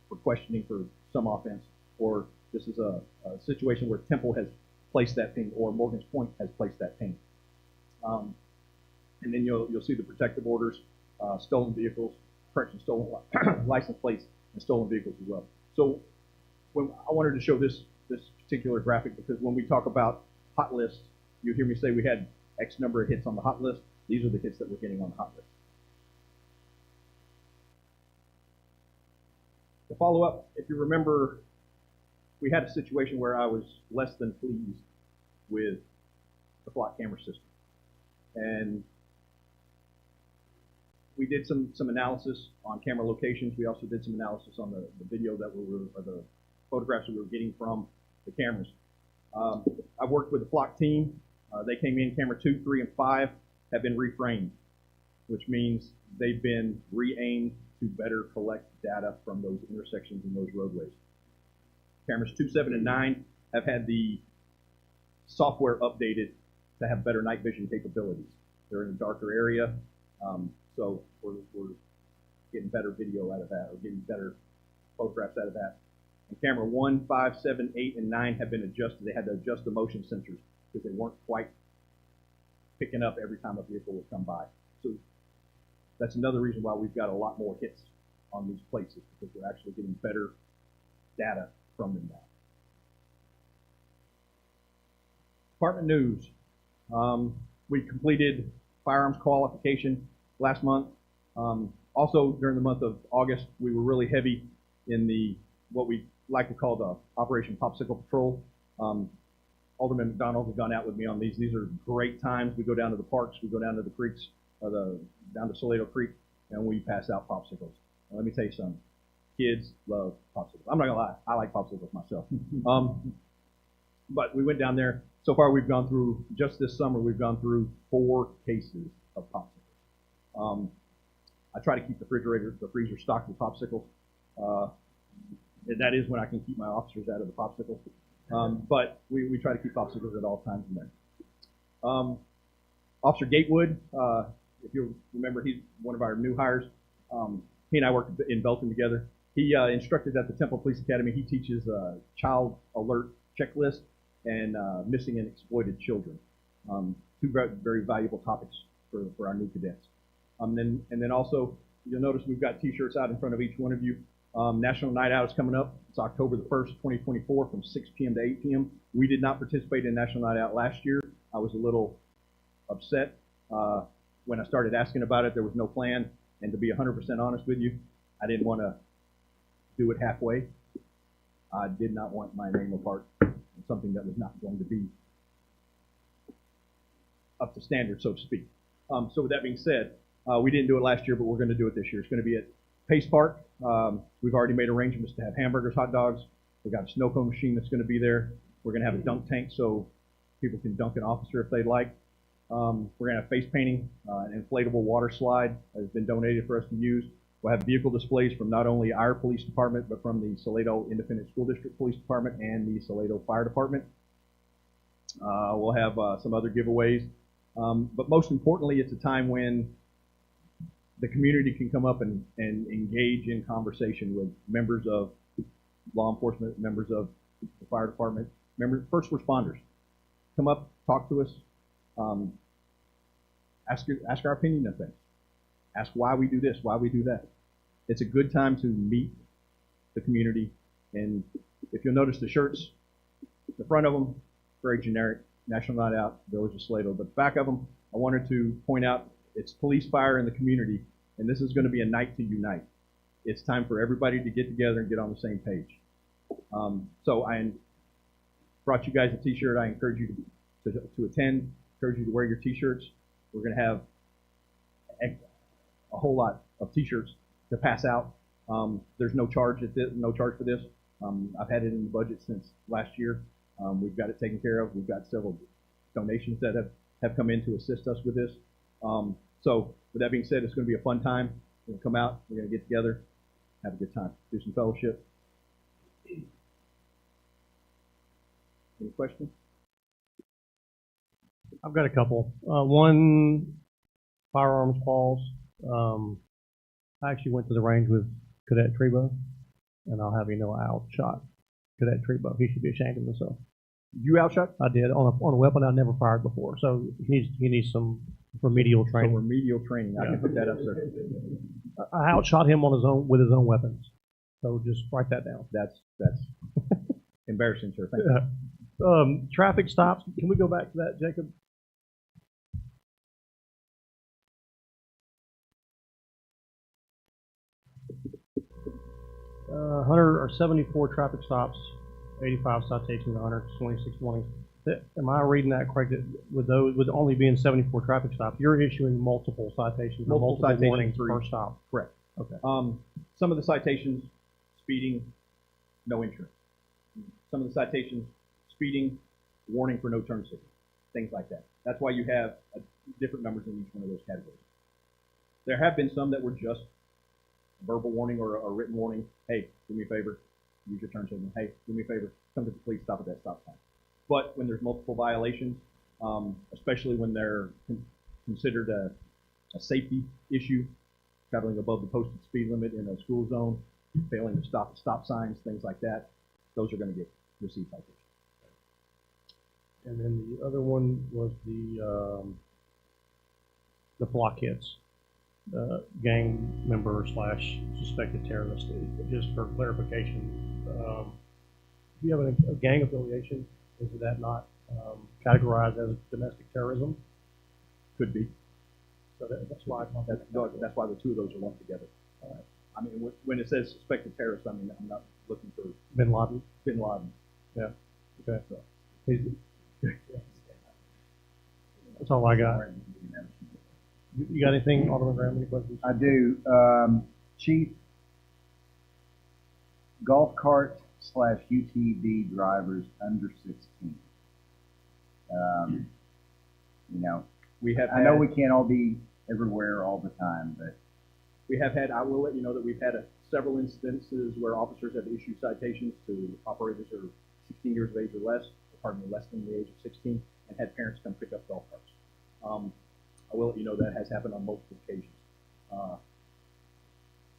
for questioning for some offense, or this is a situation where Temple has placed that ping, or Morgan's Point has placed that ping. And then you'll see the protective orders, stolen vehicles, correction, stolen license plates, and stolen vehicles as well. So when I wanted to show this particular graphic, because when we talk about hot lists, you hear me say we had X number of hits on the hot list. These are the hits that we're getting on the hot list. To follow up, if you remember, we had a situation where I was less than pleased with the flock camera system. And we did some analysis on camera locations. We also did some analysis on the video that or the photographs that we were getting from the cameras. I worked with the flock team. They came in, camera 2, 3, and 5 have been reframed, which means they've been re-aimed to better collect data from those intersections and those roadways. Cameras 2, 7, and 9 have had the software updated to have better night vision capabilities. They're in a darker area, so we're getting better video out of that, or getting better photographs out of that. And camera 1, 5, 7, 8, and 9 have been adjusted. They had to adjust the motion sensors because they weren't quite picking up every time a vehicle would come by. So that's another reason why we've got a lot more hits on these places, because we're actually getting better data from them now. Department news. We completed firearms qualification last month. Also, during the month of August, we were really heavy in what we like to call the Operation Popsicle Patrol. Alderman McDonald has gone out with me on these. These are great times. We go down to the parks, we go down to the creeks, down to Salado Creek, and we pass out popsicles. And let me tell you something. Kids love popsicles. I'm not gonna lie, I like popsicles myself. But we went down there. So far, we've gone through, just this summer, we've gone through 4 cases of popsicles. I try to keep the freezer stocked with popsicles. That is when I can keep my officers out of the popsicles. But we try to keep popsicles at all times in there. Officer Gatewood, if you remember, he's one of our new hires. He and I worked in Belton together. He instructed at the Temple Police Academy. He teaches child alert checklist and missing and exploited children. 2 very valuable topics for our new cadets. And then also, you'll notice we've got T-shirts out in front of each one of you. National Night Out is coming up. It's October the 1st, 2024, from 6 p.m. to 8 p.m. We did not participate in National Night Out last year. I was a little upset when I started asking about it. There was no plan, and to be 100% honest with you, I didn't want to do it halfway. I did not want my name a part of something that was not going to be up to standard, so to speak. So with that being said, we didn't do it last year, but we're going to do it this year. It's going to be at Pace Park. We've already made arrangements to have hamburgers, hot dogs. We've got a snow cone machine that's going to be there. We're going to have a dunk tank so people can dunk an officer if they'd like. We're going to have face painting, an inflatable water slide that has been donated for us to use. We'll have vehicle displays from not only our police department, but from the Salado Independent School District Police Department and the Salado Fire Department. We'll have some other giveaways. But most importantly, it's a time when the community can come up and engage in conversation with members of law enforcement, members of the fire department, first responders. Come up, talk to us, ask our opinion of things. Ask why we do this, why we do that. It's a good time to meet the community. And if you'll notice the shirts, the front of them, very generic, National Night Out, Village of Salado. But the back of them, I wanted to point out it's police, fire, and the community, and this is going to be a night to unite. It's time for everybody to get together and get on the same page. So I brought you guys a T-shirt. I encourage you to attend, encourage you to wear your T-shirts. We're going to have a whole lot of T-shirts to pass out. There's no charge for this. I've had it in the budget since last year. We've got it taken care of. We've got several donations that have come in to assist us with this. So with that being said, it's going to be a fun time. We're going to come out. We're going to get together, have a good time, do some fellowship. Any questions? I've got a couple. One, firearms calls. I actually went to the range with Cadet Trebo, and I'll have you know I outshot Cadet Trebo. He should be ashamed of himself. You outshot? I did on a weapon I'd never fired before. So he needs some remedial training. So remedial training. I can put that up, sir. I outshot him with his own weapons. So just write that down. That's embarrassing, sir. Thank you. Traffic stops. Can we go back to that, Jacob? Uh, 174 traffic stops, 85 citations, 126 warnings. Am I reading that correct? With only being 74 traffic stops, you're issuing multiple citations, multiple warnings per stop. Correct. Okay. Some of the citations, speeding, no insurance. Some of the citations, speeding, warning for no turn signal, things like that. That's why you have different numbers in each one of those categories. There have been some that were just verbal warning or a written warning. Hey, do me a favor, use your turn signal. Hey, do me a favor, come to the police, stop at that stop sign. But when there's multiple violations, especially when they're considered a safety issue, traveling above the posted speed limit in a school zone, failing to stop at stop signs, things like that, those are going to receive citations. And then the other one was the blockheads. Gang member / suspected terrorist. Just for clarification, if you have a gang affiliation, is that not categorized as domestic terrorism? Could be. So that's why that's why the two of those are lumped together. I mean, when it says suspected terrorist, I mean I'm not looking for Bin Laden. Bin Laden. Yeah. Okay. So, that's all I got. You got anything, Alderman Graham? Any questions? I do. Chief, golf cart / UTV drivers under 16. You know, I know we can't all be everywhere all the time, but we have had. I will let you know that we've had several instances where officers have issued citations to operators who are 16 years of age or less, less than the age of 16, and had parents come pick up golf carts. I will let you know that has happened on multiple occasions.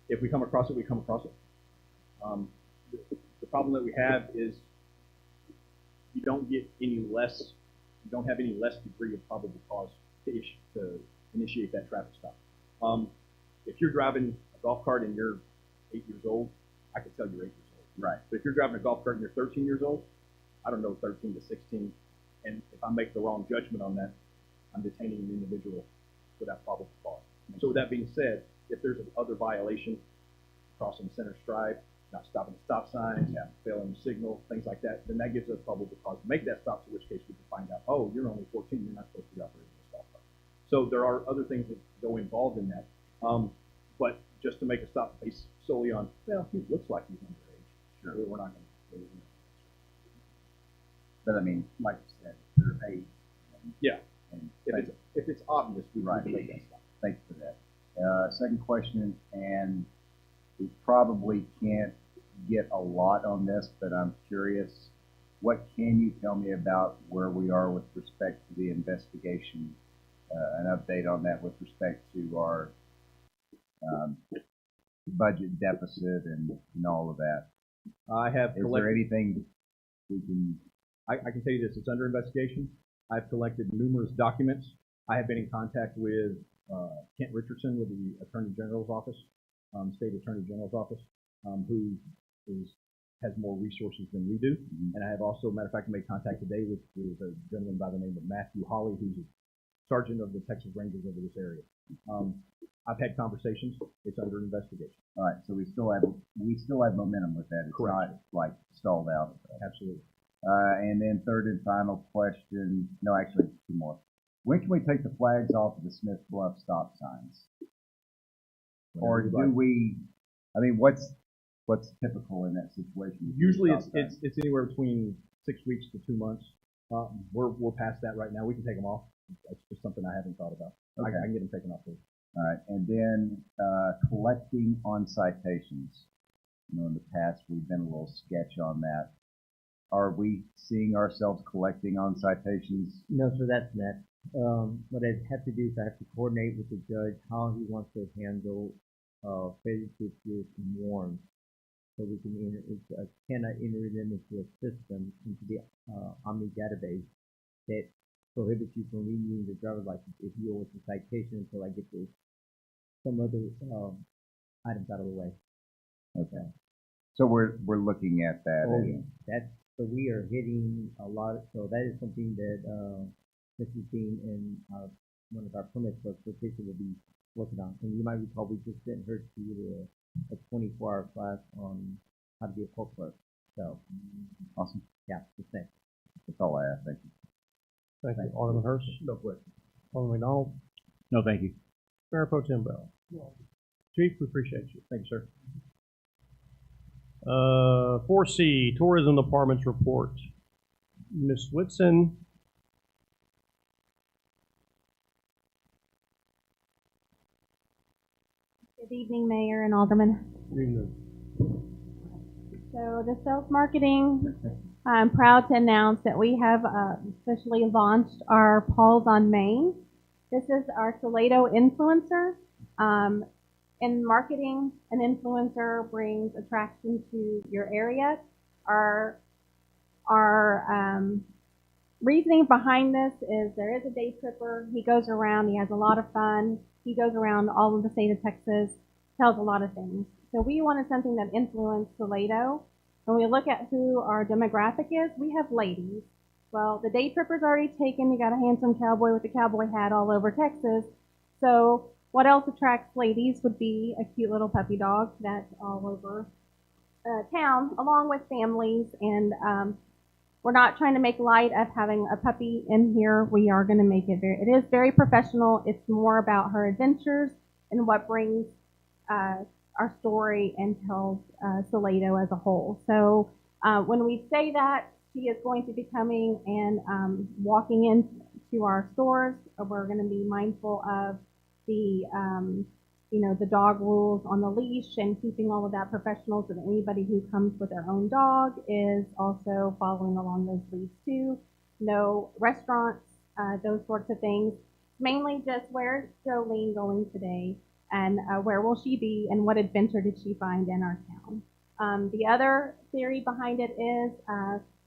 If we come across it, we come across it. The problem that we have is you don't have any less degree of probable cause to initiate that traffic stop. If you're driving a golf cart and you're 8 years old, I can tell you're 8 years old. right. But if you're driving a golf cart and you're 13 years old, I don't know 13 to 16, and if I make the wrong judgment on that, I'm detaining an individual without probable cause. So with that being said, if there's other violation, crossing center stride, not stopping at stop signs, failing to signal, things like that, then that gives us probable cause to make that stop, in which case we can find out, oh, you're only 14, you're not supposed to be operating a golf cart. So there are other things that go involved in that. But just to make a stop based solely on, well, he looks like he's underage, sure, we're not going to. But I mean, like you said, they're paid. Yeah. And if it's obvious, we right. can make that stop. Thanks for that. Second question, and we probably can't get a lot on this, but I'm curious, what can you tell me about where we are with respect to the investigation an update on that with respect to our budget deficit and all of that. I have Is there collected, anything we can? I can tell you this, it's under investigation. I've collected numerous documents. I have been in contact with Kent Richardson with the Attorney General's office, State Attorney General's office, who has more resources than we do. And I have also, matter of fact, made contact today with a gentleman by the name of Matthew Holly, who's a sergeant of the Texas Rangers over this area. I've had conversations. It's under investigation. All right, so we still have momentum with that. It's Correct. not like stalled out. Absolutely. And then third and final question. No, actually, two more. When can we take the flags off of the Smith Bluff stop signs? Or do we? I mean, what's typical in that situation? Usually it's anywhere between 6 weeks to 2 months. We're past that right now. We can take them off. That's just something I haven't thought about. Okay. I can get them taken off there. All right, and then collecting on citations. You know, in the past we've been a little sketch on that. Are we seeing ourselves collecting on citations? No, sir, that's not. What I have to do is I have to coordinate with the judge how he wants to handle failure to appear and warrants. So we can cannot enter them into a system, into the Omni database that prohibits you from renewing the driver's license if you owe us a citation until I get some other items out of the way. Okay. So we're looking at that. Oh, yeah. So we are hitting a lot. So that is something that Mrs. Dean and one of our permit clerks will be working on. And you might recall we just sent her to a 24-hour class on how to be a court clerk. So Awesome. yeah, the same. That's all I have. Thank you. Thank you. Alderman Hurst? No question. Alderman McDonald? No, thank you. Mayor Pro Tem Bell? Chief, we appreciate you. Thank you, sir. 4C, Tourism Department's report. Ms. Whitson? Good evening, Mayor and Alderman. So the sales marketing, I'm proud to announce that we have officially launched our Paul's on Main. This is our Salado influencer. In marketing, an influencer brings attraction to your area. Our reasoning behind this is there is a day tripper. He goes around, he has a lot of fun. He goes around all of the state of Texas, tells a lot of things. So we wanted something that influenced Salado. When we look at who our demographic is, we have ladies. Well, the day tripper's already taken. You got a handsome cowboy with a cowboy hat all over Texas. So what else attracts ladies would be a cute little puppy dog that's all over town, along with families. And we're not trying to make light of having a puppy in here. We are going to make it it is very professional. It's more about her adventures and what brings our story and tells Salado as a whole. So when we say that, she is going to be coming and walking into our stores. We're going to be mindful of the the dog rules on the leash and keeping all of that professional so that anybody who comes with their own dog is also following along those leads too. No restaurants, those sorts of things. Mainly just where's Jolene going today and where will she be and what adventure did she find in our town. The other theory behind it is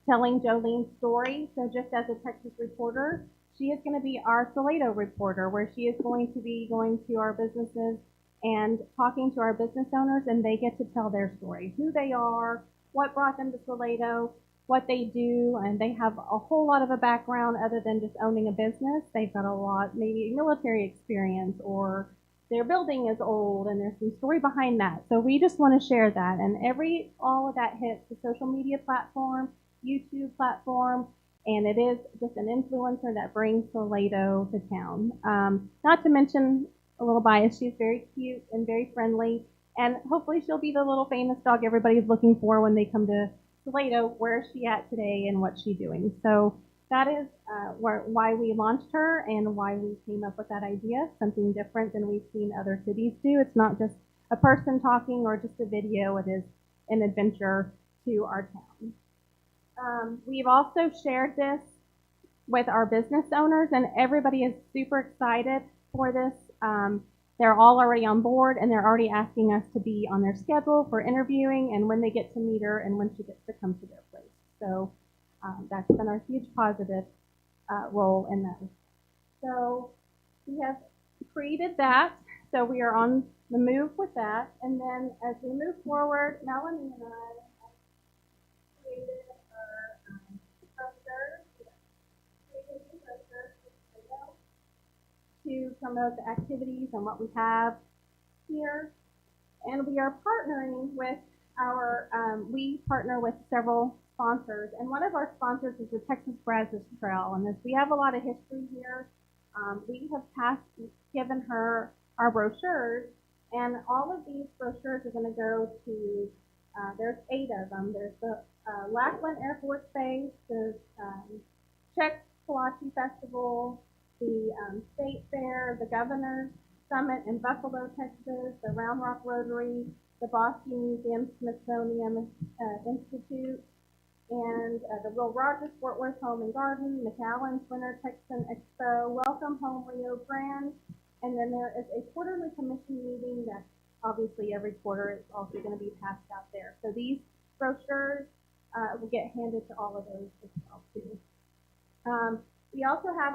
telling Jolene's story. So just as a Texas reporter, she is going to be our Salado reporter, where she is going to be going to our businesses and talking to our business owners, and they get to tell their story, who they are, what brought them to Salado, what they do, and they have a whole lot of a background other than just owning a business. They've got a lot, maybe military experience, or their building is old, and there's some story behind that. So we just want to share that, and all of that hits the social media platform, YouTube platform, and it is just an influencer that brings Salado to town. Not to mention, a little bias, she's very cute and very friendly, and hopefully she'll be the little famous dog everybody's looking for when they come to Salado. Where is she at today and what's she doing? So that is why we launched her and why we came up with that idea, something different than we've seen other cities do. It's not just a person talking or just a video, it is an adventure to our town. We've also shared this with our business owners, and everybody is super excited for this. They're all already on board, and they're already asking us to be on their schedule for interviewing and when they get to meet her and when she gets to come to their place. So that's been our huge positive role in that. So we have created that. So we are on the move with that. And then as we move forward, Melanie and I have created our brochures. Created new brochures to promote the activities and what we have here. And we are partnering with we partner with several sponsors. And one of our sponsors is the Texas Brazos Trail. And as we have a lot of history here, we have given her our brochures. And all of these brochures are going to go to, there's 8 of them. There's the Lackland Air Force Base, there's Czech Kolache Festival, the State Fair, the Governor's Summit in Buffalo, Texas, the Round Rock Rotary, the Boston Museum Smithsonian Institute, and the Will Rogers Fort Worth Home and Garden, McAllen's Winter Texan Expo, Welcome Home Rio Grande, and then there is a quarterly commission meeting that obviously every quarter is also going to be passed out there. So these brochures will get handed to all of those as well too. We also have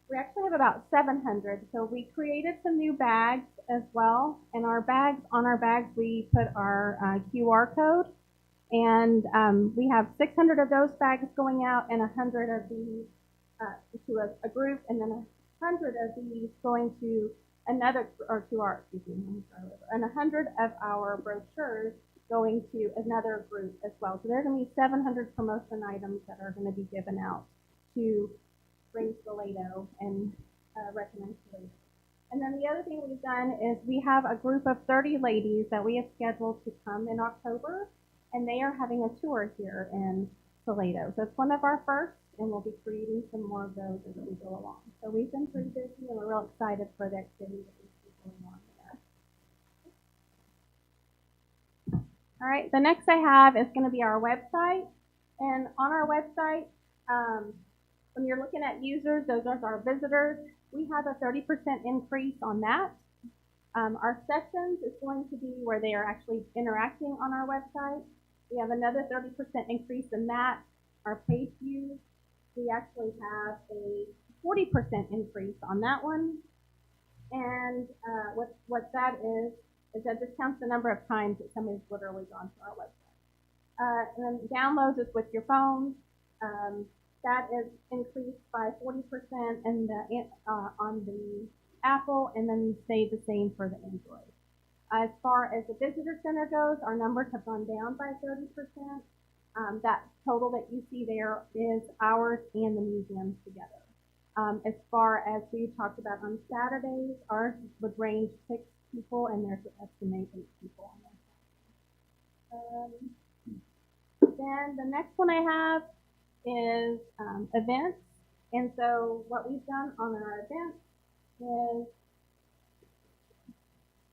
we actually have about 700. So we created some new bags as well. And on our bags, we put our QR code. And we have 600 of those bags going out and 100 of these to a group, and then 100 of these going to another, or to our, excuse me, and 100 of our brochures going to another group as well. So there's going to be 700 promotion items that are going to be given out to bring Salado and recommend Salado. And then the other thing we've done is we have a group of 30 ladies that we have scheduled to come in October, and they are having a tour here in Salado. So it's one of our first, and we'll be creating some more of those as we go along. So we've been pretty busy, and we're real excited for the activity that we see going on there. All right, the next I have is going to be our website. And on our website, when you're looking at users, those are our visitors. We have a 30% increase on that. Our sessions is going to be where they are actually interacting on our website. We have another 30% increase in that. Our page views, we actually have a 40% increase on that one. And what that is that just counts the number of times that somebody's literally gone to our website. And then downloads is with your phone. That is increased by 40% in on the Apple, and then stay the same for the Android. As far as the visitor center goes, our numbers have gone down by 30%. That total that you see there is ours and the museums together. As far as we talked about on Saturdays, ours would range 6 people, and there's an estimate 8 people on there. Then the next one I have is events. And so what we've done on our events is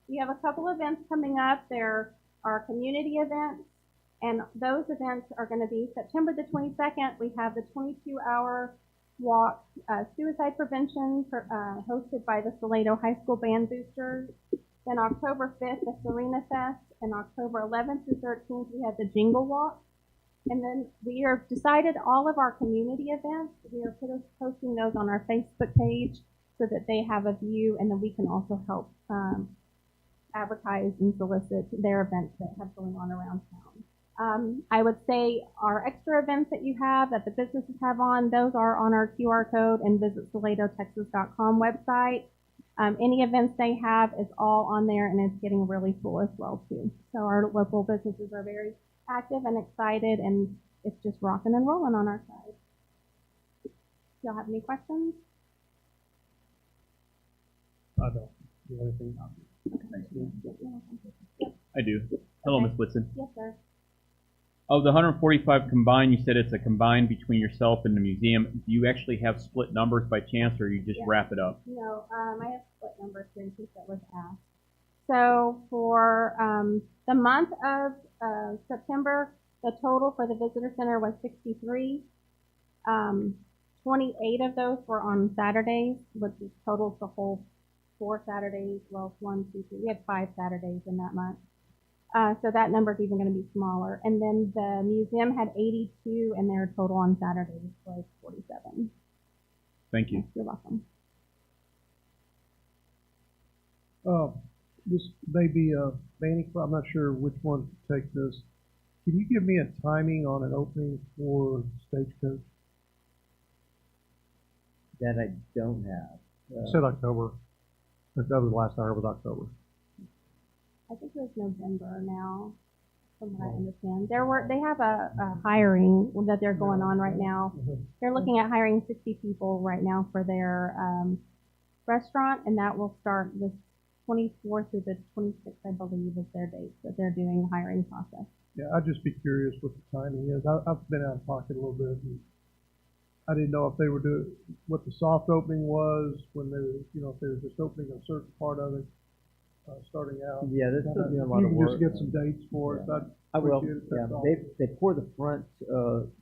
we have a couple events coming up. There are community events, and those events are going to be September the 22nd. We have the 22-hour walk, suicide prevention, hosted by the Salado High School Band Boosters. Then October 5th, the Serena Fest, and October 11th through 13th, we have the Jingle Walk. And then we have decided all of our community events, we are posting those on our Facebook page so that they have a view, and then we can also help advertise and solicit their events that have going on around town. I would say our extra events that you have, that the businesses have on, those are on our QR code and visit SaladoTexas.com website. Any events they have is all on there, and it's getting really full as well too. So our local businesses are very active and excited, and it's just rocking and rolling on our side. Do y'all have any questions? I don't. Do anything? I do. Hello, Okay. Ms. Whitson. Yes, sir. Of the 145 combined, you said it's a combined between yourself and the museum. Do you actually have split numbers by chance, or you just Yeah. wrap it up? No, I have split numbers here in case that was asked. So for the month of September, the total for the visitor center was 63. 28 of those were on Saturdays, which totals the whole 4 Saturdays. Well, 1, 2, 3. We had 5 Saturdays in that month. So that number is even going to be smaller. And then the museum had 82, and their total on Saturdays was 47. Thank you. You're welcome. This may be Manny, I'm not sure which one to take this. Can you give me a timing on an opening for Stagecoach? That I don't have. You said October. That was the last I heard was October. I think it was November now, from what I understand. They have a hiring that they're going on right now. They're looking at hiring 60 people right now for their restaurant, and that will start this 24th through the 26th, I believe, is their date that they're doing the hiring process. Yeah, I'd just be curious what the timing is. I've been out of pocket a little bit. And I didn't know if they were doing what the soft opening was when they were, if they were just opening a certain part of it, starting out. Yeah, there's still been a lot you of can work. just get some dates for us. I will. appreciate it. Yeah, That's all. they poured the front,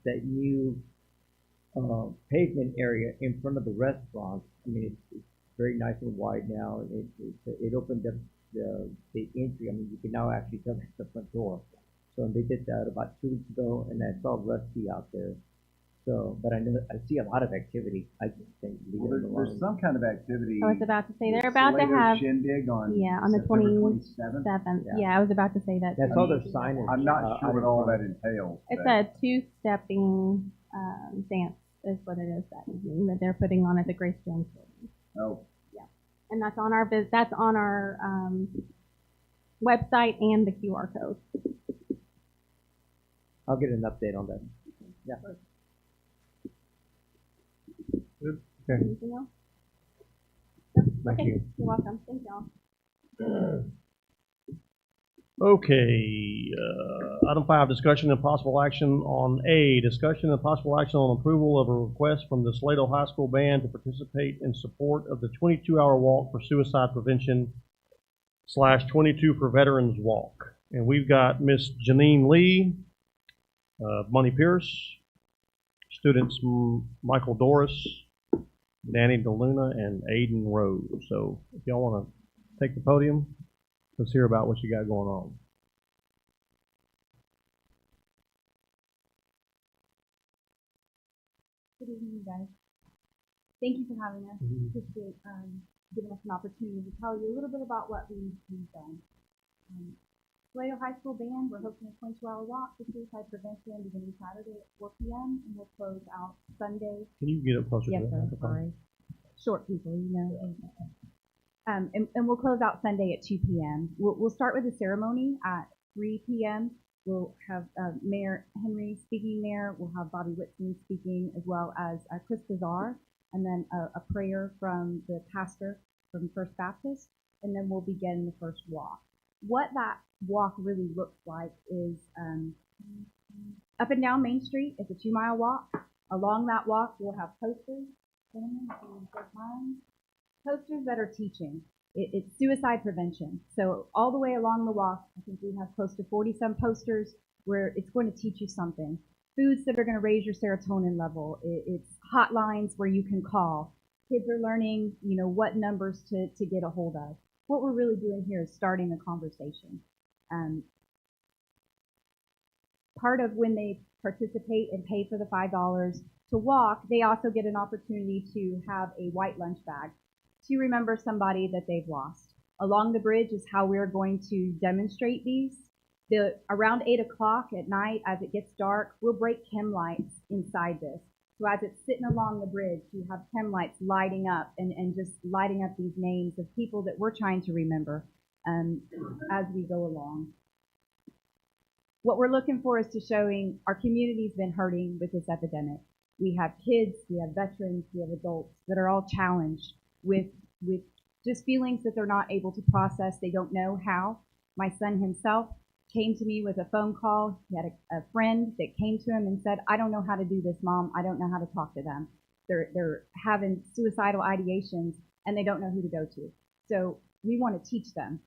that new pavement area in front of the restaurant. I mean, it's very nice and wide now. It opened up the entry. I mean, you can now actually tell it's the front door. So they did that about 2 weeks ago, and I saw Rusty out there. So, but I see a lot of activity. I just think There's some kind of activity. I was about to say the they're about to Salado have Shindig on on the September 27th. 27th. Yeah, I was about to say that. That's all their signage. I'm not sure what all that entails. It's but- a two-stepping dance is what it is that they're putting on at the Grace Jones Building. Oh, And that's on our website and the QR code. I'll get an update on that. Yeah. Okay. Anything else? Thank Okay. you. You're welcome. Thank y'all. Okay, item 5, discussion and possible action on A, discussion and possible action on approval of a request from the Salado High School Band to participate in support of the 22-hour walk for suicide prevention / 22 for Veterans Walk. And we've got Miss Janine Lee, Bunny Pierce, students Michael Doris, Danny DeLuna, and Aiden Rose. So if y'all want to take the podium, let's hear about what you got going on. Good evening, guys. Thank you for having us. Appreciate giving us an opportunity to tell you a little bit about what we've done. Salado High School Band, we're hosting a 22-hour walk for suicide prevention beginning Saturday at 4 p.m. and we'll close out Sunday. Can you get up closer Yes, to sir. that? Sorry. Short people, you know. And we'll close out Sunday at 2 p.m. We'll start with a ceremony at 3 p.m. We'll have Mayor Henry speaking there. We'll have Bobby Whitson speaking, as well as Chris Bazar, and then a prayer from the pastor from First Baptist, and then we'll begin the first walk. What that walk really looks like is up and down Main Street. It's a 2-mile walk. Along that walk, we'll have posters. Gentlemen, if you don't mind. Posters that are teaching. It's suicide prevention. So all the way along the walk, I think we have close to 40-some posters where it's going to teach you something. Foods that are going to raise your serotonin level. It's hotlines where you can call. Kids are learning, what numbers to get a hold of. What we're really doing here is starting a conversation. Part of when they participate and pay for the $5 to walk, they also get an opportunity to have a white lunch bag to remember somebody that they've lost. Along the bridge is how we're going to demonstrate these. Around 8 o'clock at night, as it gets dark, we'll break chem lights inside this. So as it's sitting along the bridge, you have chem lights lighting up and just lighting up these names of people that we're trying to remember as we go along. What we're looking for is to showing our community's been hurting with this epidemic. We have kids, we have veterans, we have adults that are all challenged with just feelings that they're not able to process. They don't know how. My son himself came to me with a phone call. He had a friend that came to him and said, I don't know how to do this, Mom. I don't know how to talk to them. They're having suicidal ideations and they don't know who to go to. So we want to teach them.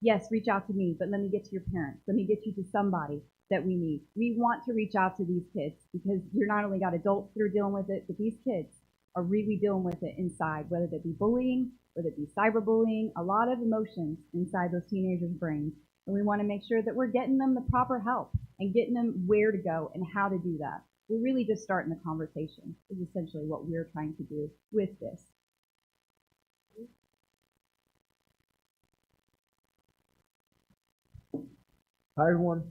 Yes, reach out to me, but let me get to your parents. Let me get you to somebody that we need. We want to reach out to these kids because you're not only got adults that are dealing with it, but these kids, are really dealing with it inside, whether it be bullying, whether it be cyberbullying, a lot of emotions inside those teenagers' brains. And we want to make sure that we're getting them the proper help and getting them where to go and how to do that. We're really just starting the conversation is essentially what we're trying to do with this. Hi everyone,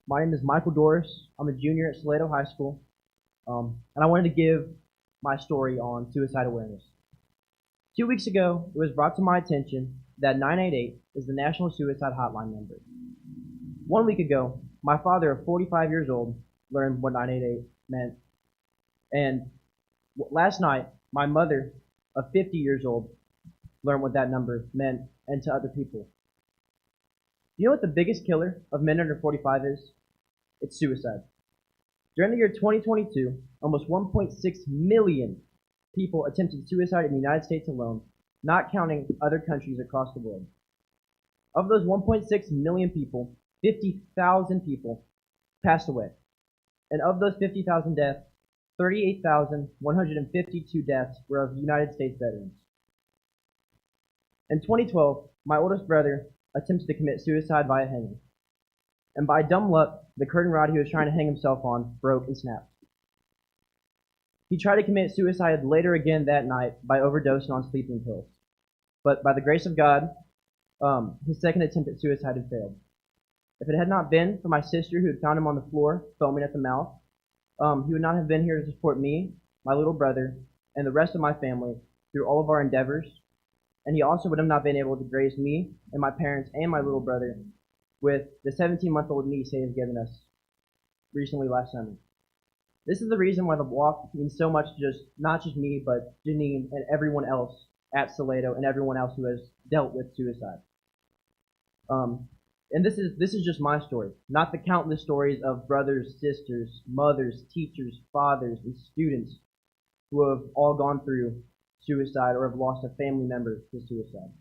my name is Michael Doris. I'm a junior at Salado High School, and I wanted to give my story on suicide awareness. 2 weeks ago, it was brought to my attention that 988 is the National Suicide Hotline number. 1 week ago, my father of 45 years old learned what 988 meant, and last night, my mother of 50 years old learned what that number meant and to other people. You know what the biggest killer of men under 45 is? It's suicide. During the year 2022, almost 1.6 million people attempted suicide in the United States alone, not counting other countries across the world. Of those 1.6 million people, 50,000 people passed away. And of those 50,000 deaths, 38,152 deaths were of United States veterans. In 2012, my oldest brother attempted to commit suicide via hanging. And by dumb luck, the curtain rod he was trying to hang himself on broke and snapped. He tried to commit suicide later again that night by overdosing on sleeping pills. But by the grace of God, his second attempt at suicide had failed. If it had not been for my sister who had found him on the floor, foaming at the mouth, he would not have been here to support me, my little brother, and the rest of my family through all of our endeavors. And he also would have not been able to grace me and my parents and my little brother with the 17-month-old niece he has given us recently last summer. This is the reason why the walk means so much to not just me, but Janine and everyone else at Salado and everyone else who has dealt with suicide. And this is just my story, not the countless stories of brothers, sisters, mothers, teachers, fathers, and students who have all gone through suicide or have lost a family member to suicide.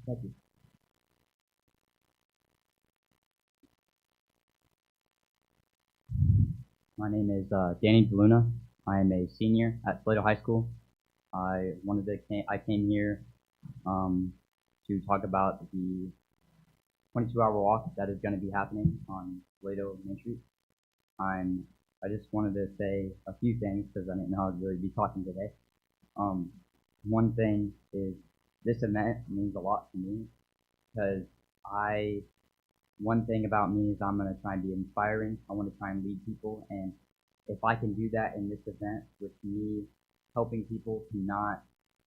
Thank you. My name is Danny DeLuna. I am a senior at Salado High School. I came here to talk about the 22-hour walk that is going to be happening on Salado Main Street. I just wanted to say a few things because I didn't know I'd really be talking today. One thing is this event means a lot to me because one thing about me is I'm going to try and be inspiring. I want to try and lead people, and if I can do that in this event with me helping people to not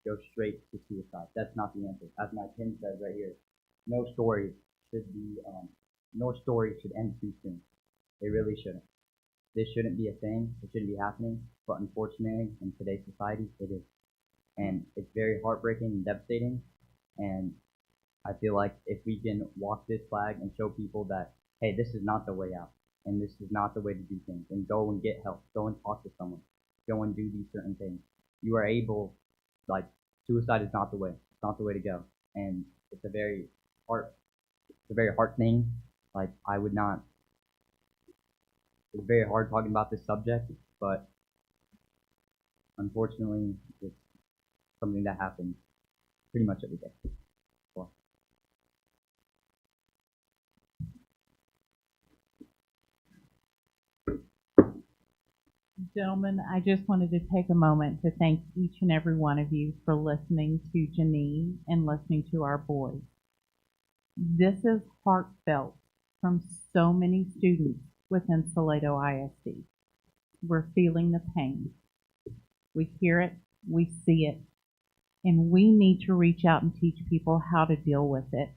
go straight to suicide, that's not the answer. As my pin says right here, no story should end too soon. They really shouldn't. This shouldn't be a thing. It shouldn't be happening. But unfortunately, in today's society, it is. And it's very heartbreaking and devastating. And I feel like if we can walk this flag and show people that, hey, this is not the way out. And this is not the way to do things. And go and get help. Go and talk to someone. Go and do these certain things. You are able, suicide is not the way. It's not the way to go. And it's a very hard thing. It's very hard talking about this subject, but unfortunately, it's something that happens pretty much every day. Well. Gentlemen, I just wanted to take a moment to thank each and every one of you for listening to Janine and listening to our boys. This is heartfelt from so many students within Salado ISD. We're feeling the pain. We hear it, we see it, and we need to reach out and teach people how to deal with it.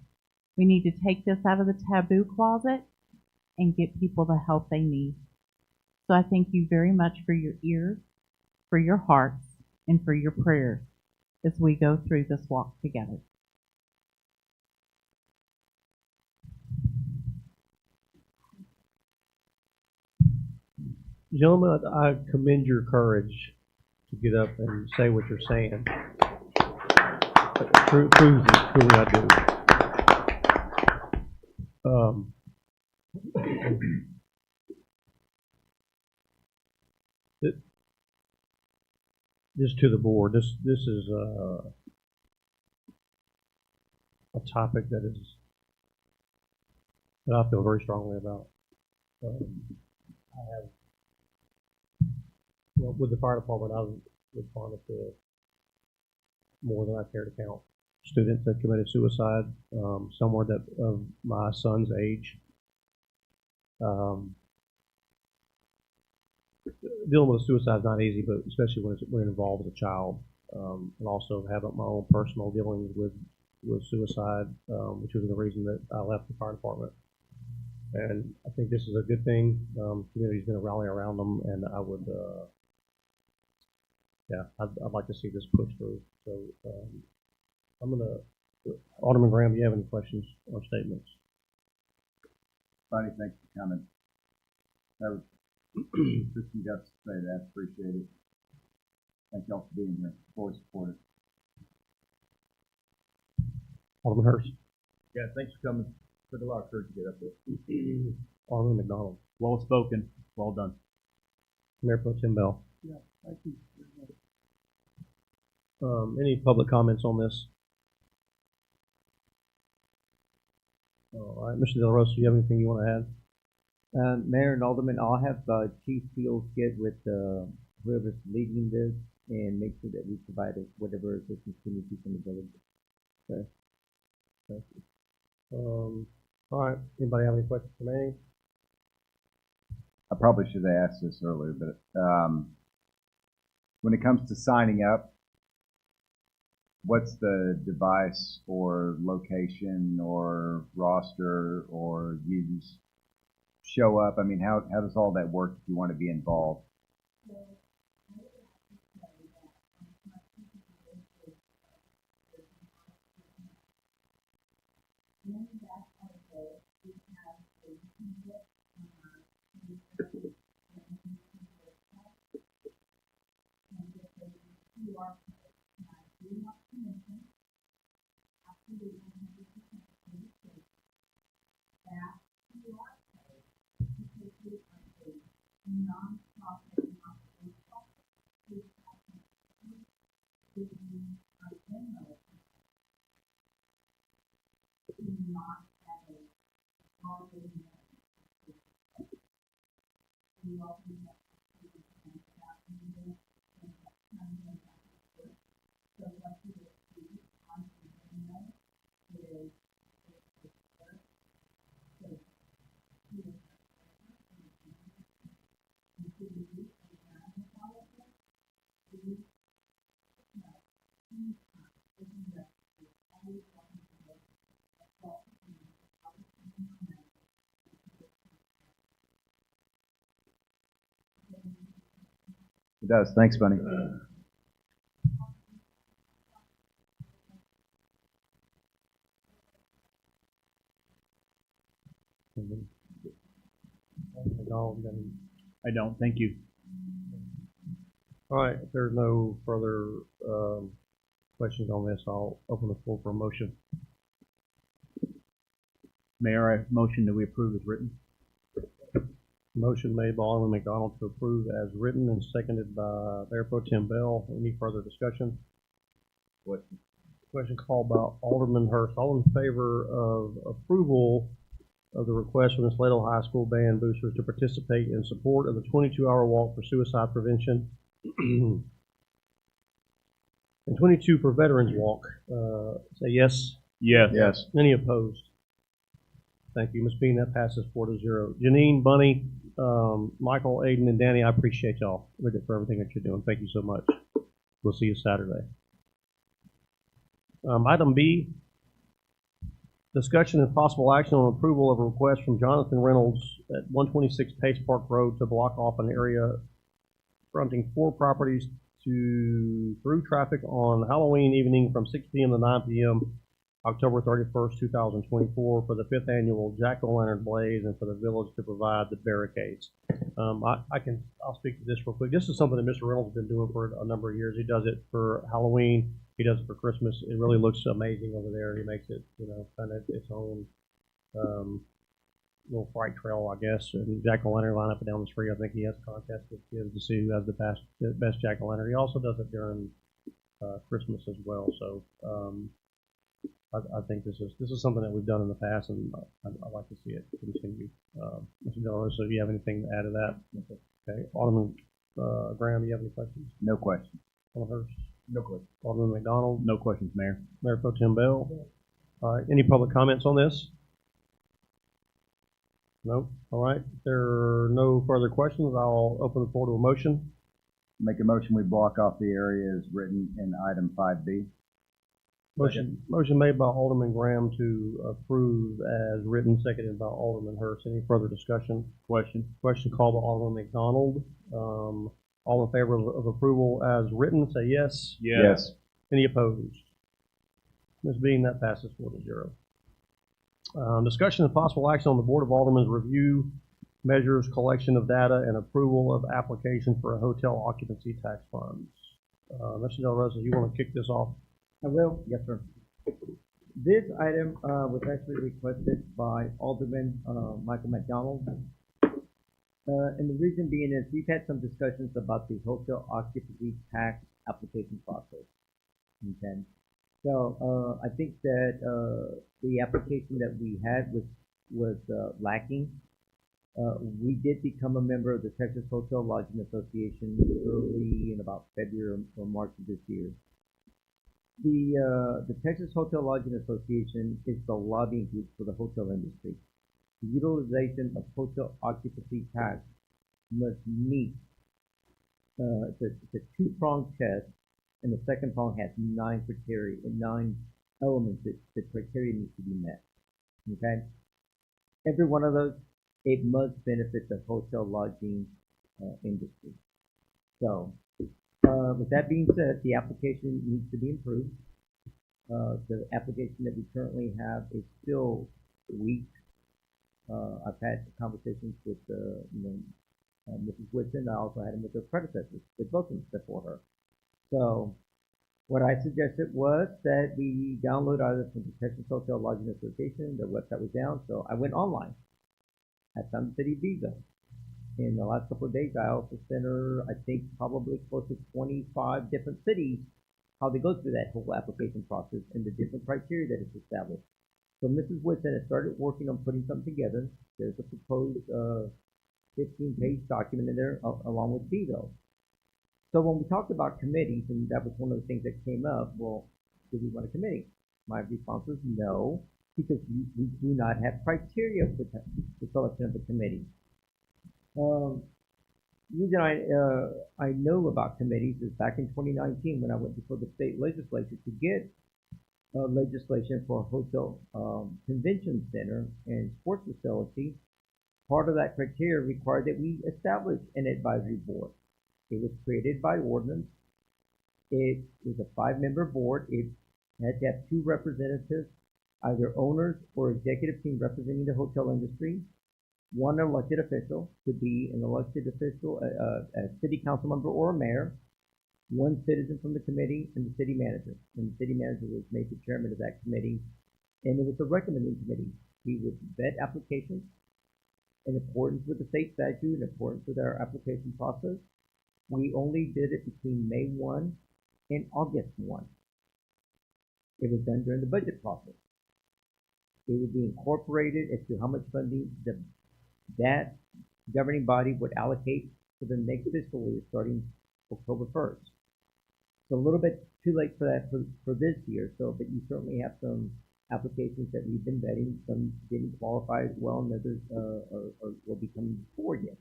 We need to take this out of the taboo closet and get people the help they need. So I thank you very much for your ears, for your hearts, and for your prayers as we go through this walk together. Gentlemen, I commend your courage to get up and say what you're saying. Truly I do. just to the board, this is a topic that I feel very strongly about. I have, well, with the fire department, I've responded to more than I care to count students that committed suicide, somewhere that of my son's age. Dealing with a suicide is not easy, but especially when it involves a child. And also having my own personal dealings with suicide, which was the reason that I left the fire department. And I think this is a good thing. Community's going to rally around them, and I would, I'd like to see this push through. So I'm going to, Alderman Graham, do you have any questions or statements? Bonnie, thanks for coming. That was just you got to say that. Appreciate it. Thank y'all for being here. Fully support it. Alderman Hurst. Yeah, thanks for coming. Took a lot of courage to get up there. Alderman McDonald. Well spoken. Well done. Mayor Pro Tem Bell. Yeah, thank you. Any public comments on this? All right, Mr. Del Rosa, do you have anything you want to add? Mayor and Alderman, I'll have Chief Fields get with whoever's leading this and make sure that we provide whatever assistance we need to from the village. Okay. Thank you. All right, anybody have any questions for me? I probably should have asked this earlier, but when it comes to signing up, what's the device or location or roster, or you just show up? I mean, how does all that work if you want to be involved? It does. Thanks, Bunny. I don't. Thank you. All right, if there's no further questions on this, I'll open the floor for a motion. Mayor, I motion that we approve as written. Motion made by Alderman McDonald to approve as written and seconded by Mayor Pro Tem Bell. Any further discussion? Question called by Alderman Hurst. All in favor of approval of the request from the Salado High School band boosters to participate in support of the 22-hour walk for suicide prevention and 22 for Veterans Walk, say yes. Yes. Yes. Any opposed? Thank you, Ms. Bean. That passes 4-0. Janine, Bunny, Michael, Aiden, and Danny, I appreciate y'all for everything that you're doing. Thank you so much. We'll see you Saturday. Item B, discussion and possible action on approval of a request from Jonathan Reynolds at 126 Pace Park Road to block off an area fronting 4 properties through traffic on Halloween evening from 6 p.m. to 9 p.m. October 31st, 2024 for the 5th annual Jack-o'-lantern blaze and for the village to provide the barricades. I'll speak to this real quick. This is something that Mr. Reynolds has been doing for a number of years. He does it for Halloween. He does it for Christmas. It really looks amazing over there. He makes it, kind of its own little fright trail, I guess, and jack-o'-lantern line up and down the street. I think he has contests with kids to see who has the best jack-o'-lantern. He also does it during Christmas as well. So I think this is something that we've done in the past, and I'd like to see it continue. Mr. Delano, so do you have anything to add to that? Okay, Alderman Graham, do you have any questions? No questions. Alderman Hurst? No question. Alderman McDonald? No questions, Mayor. Mayor Pro Tem Bell? All right, any public comments on this? No? All right, if there are no further questions, I'll open the floor to a motion. Make a motion, we block off the areas written in item 5B. Motion made by Alderman Graham to approve as written, seconded by Alderman Hurst. Any further discussion? Question called by Alderman McDonald. All in favor of approval as written, say yes. Yes. Any opposed? Ms. Bean, that passes 4-0. Discussion and possible action on the Board of Aldermen's review measures, collection of data, and approval of application for a hotel occupancy tax funds. Mr. Del Rosa, you want to kick this off? I will, yes, sir. This item was actually requested by Alderman Michael McDonald. And the reason being is we've had some discussions about the hotel occupancy tax application process. Okay. So I think that the application that we had was lacking. We did become a member of the Texas Hotel Lodging Association early in about February or March of this year. The Texas Hotel Lodging Association is the lobbying group for the hotel industry. The utilization of hotel occupancy tax must meet the two-pronged test, and the second prong has 9 criteria and 9 elements that the criteria needs to be met. Okay, every one of those, it must benefit the hotel lodging industry. So, with that being said, the application needs to be improved. The application that we currently have is still weak. I've had conversations with Mrs. Whitson. I also had them with her predecessors, with both of them before her. So, what I suggested was that we download either from the Texas Hotel Lodging Association. Their website was down, so I went online. I found the city visa. In the last couple of days, I also sent her, I think, probably close to 25 different cities, how they go through that whole application process and the different criteria that is established. So Mrs. Whitson has started working on putting something together. There's a proposed 15-page document in there along with veto. So when we talked about committees, and that was one of the things that came up, well, do we want a committee? My response was no, because we do not have criteria for the selection of a committee. The reason I know about committees is back in 2019 when I went before the state legislature to get legislation for a hotel convention center and sports facility. Part of that criteria required that we establish an advisory board. It was created by ordinance. It was a 5-member board. It had to have 2 representatives, either owners or executive team representing the hotel industry. 1 elected official, could be an elected official, a city council member or a mayor, 1 citizen from the committee, and the city manager. And the city manager was made the chairman of that committee. And it was a recommending committee. We would vet applications in accordance with the state statute, in accordance with our application process. We only did it between May 1 and August 1. It was done during the budget process. It would be incorporated as to how much funding that governing body would allocate for the next fiscal year starting October 1st. It's a little bit too late for that for this year, but you certainly have some applications that we've been vetting. Some didn't qualify as well, and others will be coming forward yet.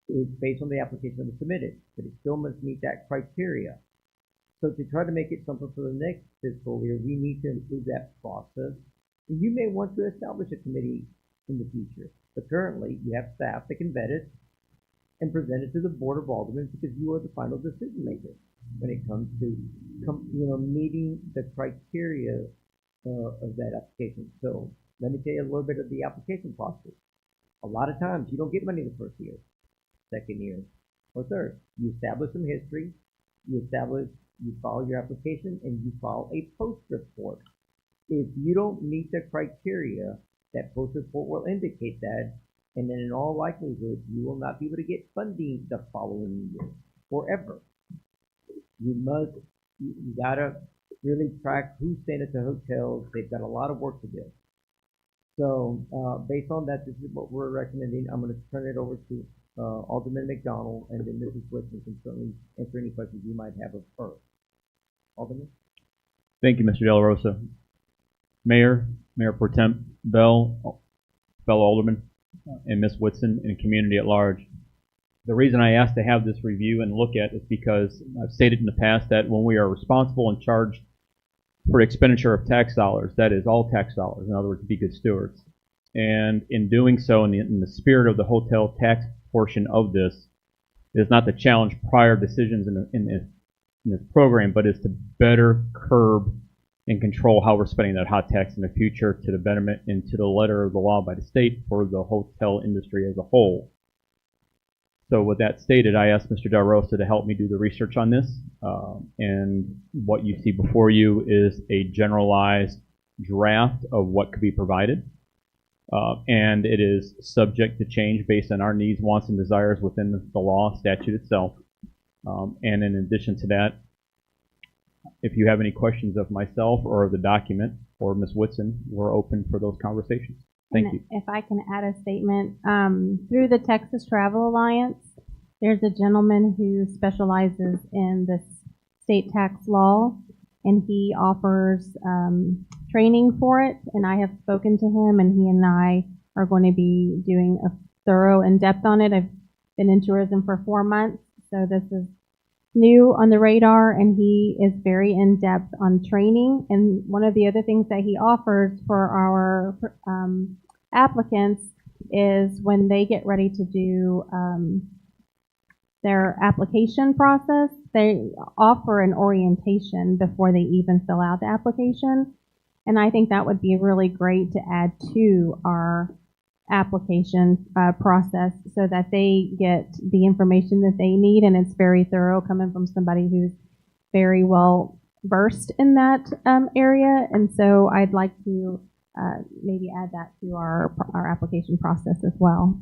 It's based on the application that was submitted, but it still must meet that criteria. So to try to make it something for the next fiscal year, we need to improve that process. And you may want to establish a committee in the future, but currently you have staff that can vet it and present it to the Board of Aldermen because you are the final decision maker when it comes to meeting the criteria of that application. So let me tell you a little bit of the application process. A lot of times you don't get money the first year, second year, or third. You establish some history, you file your application, and you file a post report. If you don't meet the criteria that post report will indicate that, and then in all likelihood, you will not be able to get funding the following year, forever. You gotta really track who's staying at the hotels. They've got a lot of work to do. So, based on that, this is what we're recommending. I'm gonna turn it over to, Alderman McDonald, and then Mrs. Whitson can certainly answer any questions you might have of her. Alderman? Thank you, Mr. De La Rosa. Mayor, Mayor Pro Tem Bell, fellow alderman, and Ms. Whitson, and community at large. The reason I asked to have this review and look at is because I've stated in the past that when we are responsible and charged for expenditure of tax dollars, that is all tax dollars, in other words, be good stewards. And in doing so, in the spirit of the hotel tax portion of this, is not to challenge prior decisions in this program, but is to better curb and control how we're spending that hot tax in the future to the betterment and to the letter of the law by the state for the hotel industry as a whole. So with that stated, I asked Mr. Del Rosa to help me do the research on this, and what you see before you is a generalized draft of what could be provided, and it is subject to change based on our needs, wants, and desires within the law statute itself. And in addition to that, if you have any questions of myself or of the document or Ms. Whitson, we're open for those conversations. Thank you. If I can add a statement, through the Texas Travel Alliance, there's a gentleman who specializes in this state tax law, and he offers training for it. And I have spoken to him, and he and I are going to be doing a thorough in-depth on it. I've been in tourism for 4 months, so this is new on the radar, and he is very in-depth on training. And one of the other things that he offers for our applicants is when they get ready to do their application process, they offer an orientation before they even fill out the application. And I think that would be really great to add to our application process so that they get the information that they need, and it's very thorough coming from somebody who's very well versed in that area. And so I'd like to maybe add that to our application process as well.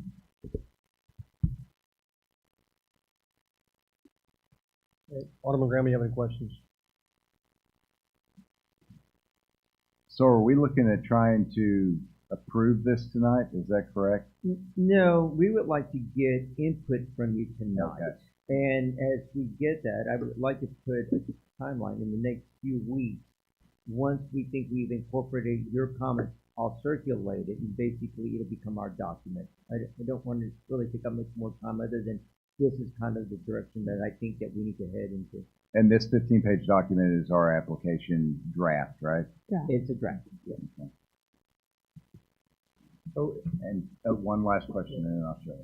Alderman Graham, you have any questions? So are we looking at trying to approve this tonight? Is that correct? No, we would like to get input from you tonight. Okay. And as we get that, I would like to put a timeline in the next few weeks. Once we think we've incorporated your comments, I'll circulate it, and basically it'll become our document. I don't want to really take up much more time other than this is kind of the direction that I think that we need to head into. And this 15-page document is our application draft, right? Yeah. It's a draft, yeah. Okay. Oh, and one last question, and then I'll show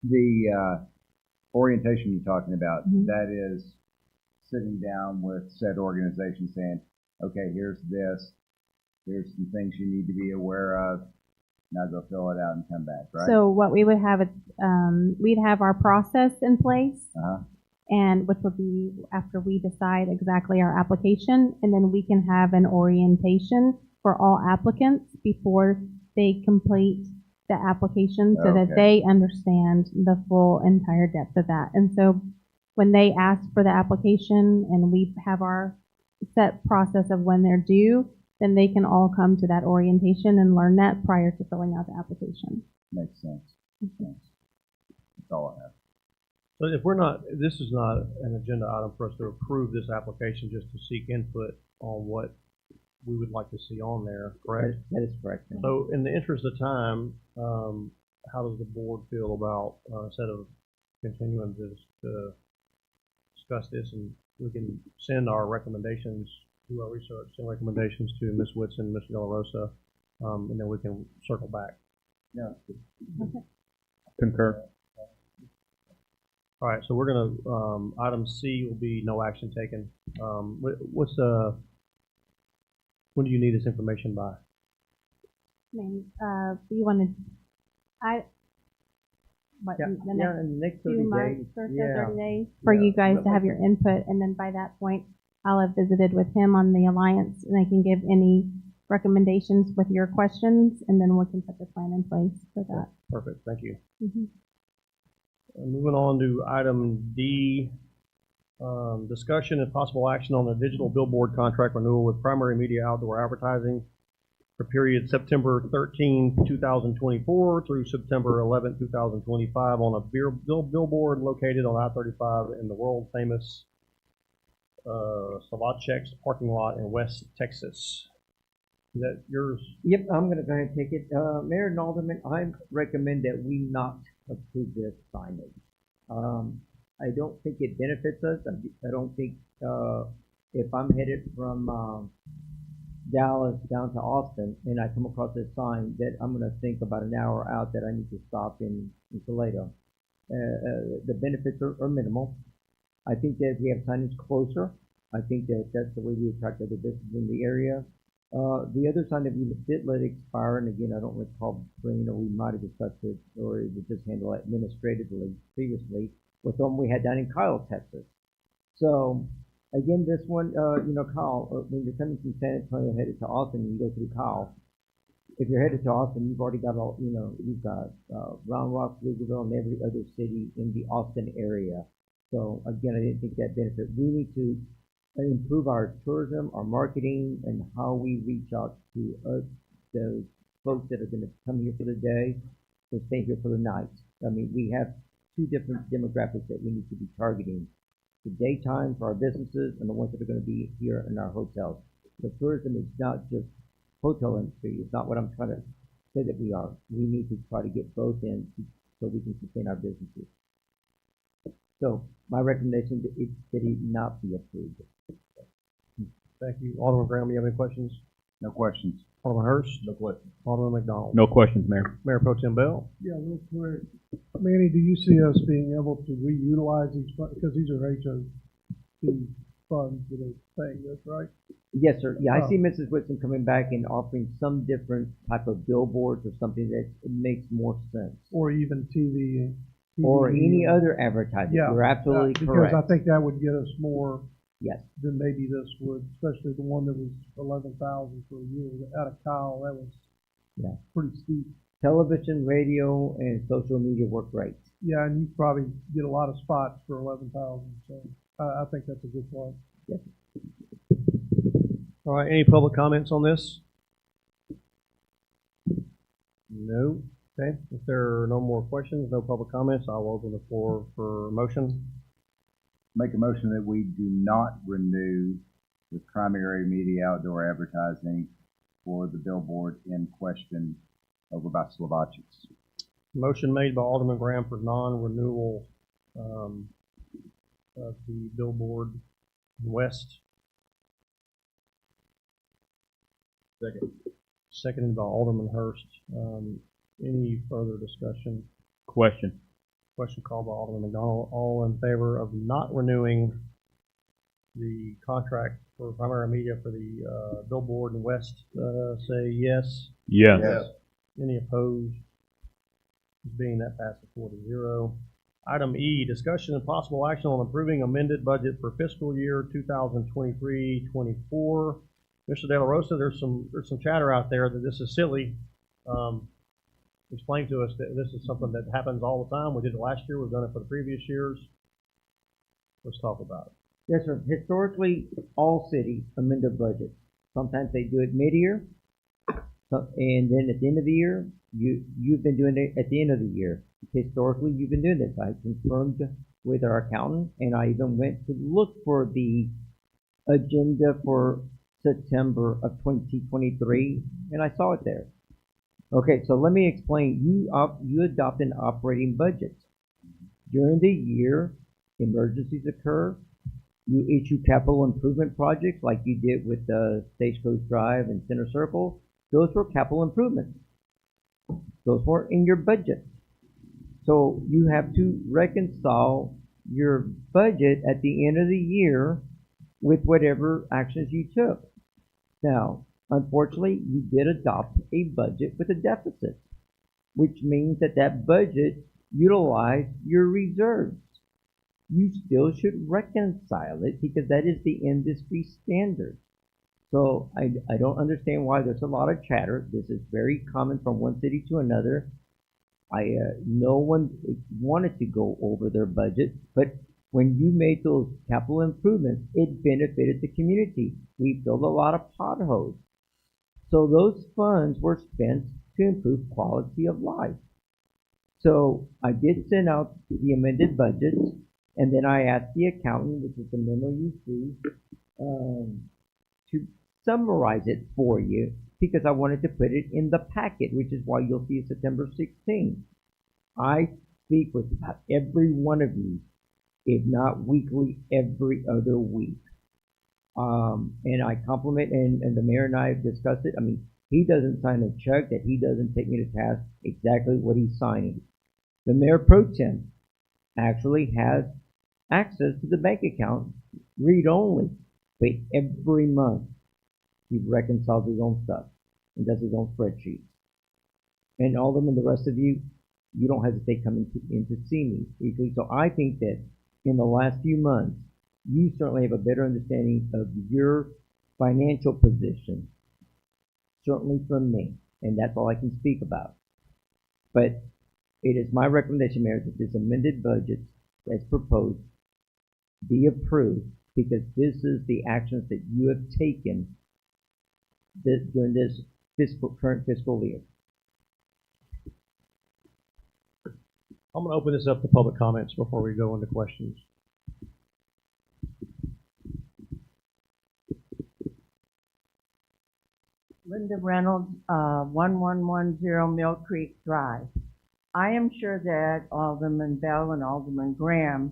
you. The orientation you're talking about, that is sitting down with said organization saying, okay, here's this, here's some things you need to be aware of, now go fill it out and come back, right? So what we would have is, we'd have our process in place, and which would be after we decide exactly our application, and then we can have an orientation for all applicants before they complete the application so that they understand the full entire depth of that. And so when they ask for the application and we have our set process of when they're due, then they can all come to that orientation and learn that prior to filling out the application. Makes sense. Makes sense. That's all I have. So if we're not, this is not an agenda item for us to approve this application just to seek input on what we would like to see on there, correct? That is correct. So in the interest of time, how does the board feel about, instead of continuing to discuss this, and we can send our recommendations, do our research, send recommendations to Ms. Whitson, Mr. De La Rosa, and then we can circle back. Yeah. Okay. Concur. All right, so we're gonna, item C will be no action taken. What's the, when do you need this information by? I mean, do you want to, what, Yeah, the in the next 30 2 months days. or so, Yeah. 30 days, for you guys to have your input, and then by that point, I'll have visited with him on the alliance, and I can give any recommendations with your questions, and then we can put the plan in place for that. Perfect, thank you. Mhm. Moving on to item D, discussion and possible action on the digital billboard contract renewal with Primary Media Outdoor Advertising for period September 13, 2024 through September 11, 2025 on a billboard located on I-35 in the world-famous Salado parking lot in West Texas. Is that yours? Yep, I'm gonna go ahead and take it. Mayor and Alderman, I recommend that we not approve this signage. I don't think it benefits us. I don't think, if I'm headed from, Dallas down to Austin and I come across this sign, that I'm gonna think about an hour out that I need to stop in Salado. The benefits are minimal. I think that if we have signage closer, I think that that's the way we attract other businesses in the area. The other sign that we did let expire, and again, I don't recall bringing, or we might have discussed it, or it was just handled administratively previously, was the one we had down in Kyle, Texas. So, again, this one, Kyle, when you're coming from San Antonio headed to Austin, you go through Kyle. If you're headed to Austin, you've already got all, you've got Round Rock, Pflugerville, and every other city in the Austin area. So, again, I didn't think that benefit. We need to improve our tourism, our marketing, and how we reach out to those folks that are going to come here for the day or stay here for the night. I mean, we have two different demographics that we need to be targeting: the daytime for our businesses and the ones that are going to be here in our hotels. So tourism is not just hotel industry. It's not what I'm trying to say that we are. We need to try to get both in so we can sustain our businesses. So my recommendation is that it not be approved. Thank you. Alderman Graham, you have any questions? No questions. Alderman Hurst? No questions. Alderman McDonald? No questions, Mayor. Mayor Pro Tem Bell? Yeah, real quick. Manny, do you see us being able to reutilize these funds? Because these are HOP funds that are paying this, right? Yes, sir. Yeah, I see Mrs. Whitson coming back and offering some different type of billboards or something that makes more sense. Or even TV. Or any other advertising. Yeah, You're absolutely correct. because I think that would get us more. Yes. Than maybe this would, especially the one that was 11,000 for a year out of Kyle. That was pretty steep. Television, radio, and social media work great. Yeah, and you probably get a lot of spots for 11,000. So I think that's a good point. Yes. All right, any public comments on this? No. Okay, if there are no more questions, no public comments, I'll open the floor for motion. Make a motion that we do not renew with Primary Media Outdoor Advertising for the billboard in question over by Slovakians. Motion made by Alderman Graham for non-renewal of the billboard west. Second. Seconded by Alderman Hurst. Any further discussion? Question. Question called by Alderman McDonald. All in favor of not renewing the contract for Primary Media for the billboard in West, say yes. Yes. Yes. Any opposed? Being that passes 4-0. Item E, discussion and possible action on approving amended budget for fiscal year 2023-24. Mr. De La Rosa, there's some chatter out there that this is silly. Explain to us that this is something that happens all the time. We did it last year. We've done it for the previous years. Let's talk about it. Yes, sir. Historically, all cities amend their budgets. Sometimes they do it mid-year, and then at the end of the year, you've been doing it at the end of the year. Historically, you've been doing this. I confirmed with our accountant, and I even went to look for the agenda for September of 2023, and I saw it there. Okay, so let me explain. You adopt an operating budget. During the year, emergencies occur. You issue capital improvement projects like you did with Stagecoach Drive and Center Circle. Those were capital improvements. Those were in your budget. So you have to reconcile your budget at the end of the year with whatever actions you took. Now, unfortunately, you did adopt a budget with a deficit, which means that that budget utilized your reserves. You still should reconcile it because that is the industry standard. So I don't understand why there's a lot of chatter. This is very common from one city to another. No one wanted to go over their budget, but when you made those capital improvements, it benefited the community. We built a lot of potholes. So those funds were spent to improve quality of life. So I did send out the amended budget, and then I asked the accountant, which is the memo you see, to summarize it for you because I wanted to put it in the packet, which is why you'll see it September 16th. I speak with about every one of you, if not weekly, every other week. And I compliment, and the mayor and I have discussed it. I mean, he doesn't sign a check that he doesn't take me to task exactly what he's signing. The mayor pro tem actually has access to the bank account, read only, but every month he reconciles his own stuff and does his own spreadsheets. And Alderman, the rest of you, you don't hesitate coming in to see me weekly. So I think that in the last few months, you certainly have a better understanding of your financial position, certainly from me, and that's all I can speak about. But it is my recommendation, Mayor, that this amended budget as proposed be approved because this is the actions that you have taken during this current fiscal year. I'm going to open this up to public comments before we go into questions. Linda Reynolds, 1110 Mill Creek Drive. I am sure that Alderman Bell and Alderman Graham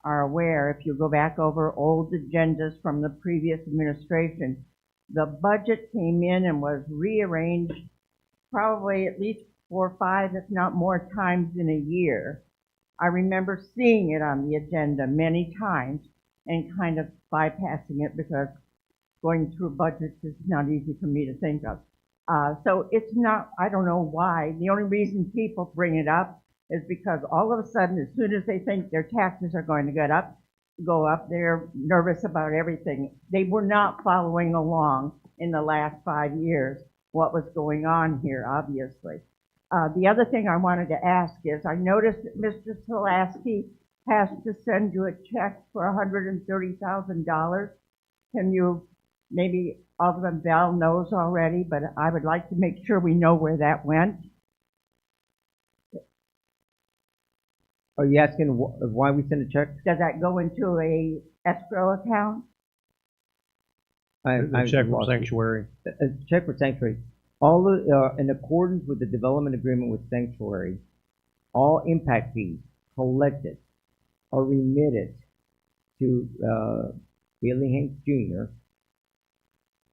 are aware, if you go back over old agendas from the previous administration, the budget came in and was rearranged probably at least 4 or 5, if not more times in a year. I remember seeing it on the agenda many times and kind of bypassing it because going through budgets is not easy for me to think of. So it's not, I don't know why. The only reason people bring it up is because all of a sudden, as soon as they think their taxes are going to go up, they're nervous about everything. They were not following along in the last 5 years what was going on here, obviously. The other thing I wanted to ask is, I noticed that Mr. Solaski has to send you a check for $130,000. Can you, maybe Alderman Bell knows already, but I would like to make sure we know where that went. Are you asking why we send a check? Does that go into a escrow account? A check for sanctuary. A check for sanctuary. In accordance with the development agreement with Sanctuary, all impact fees collected are remitted to Billy Hanks Jr.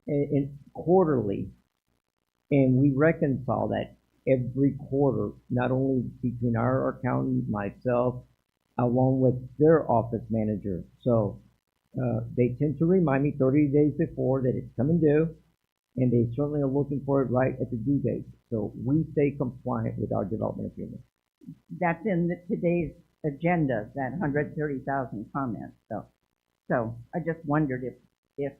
in quarterly, and we reconcile that every quarter, not only between our accountant, myself, along with their office manager. So they tend to remind me 30 days before that it's coming due, and they certainly are looking for it right at the due date. So we stay compliant with our development agreement. That's in today's agenda, that 130,000 comments. So I just wondered if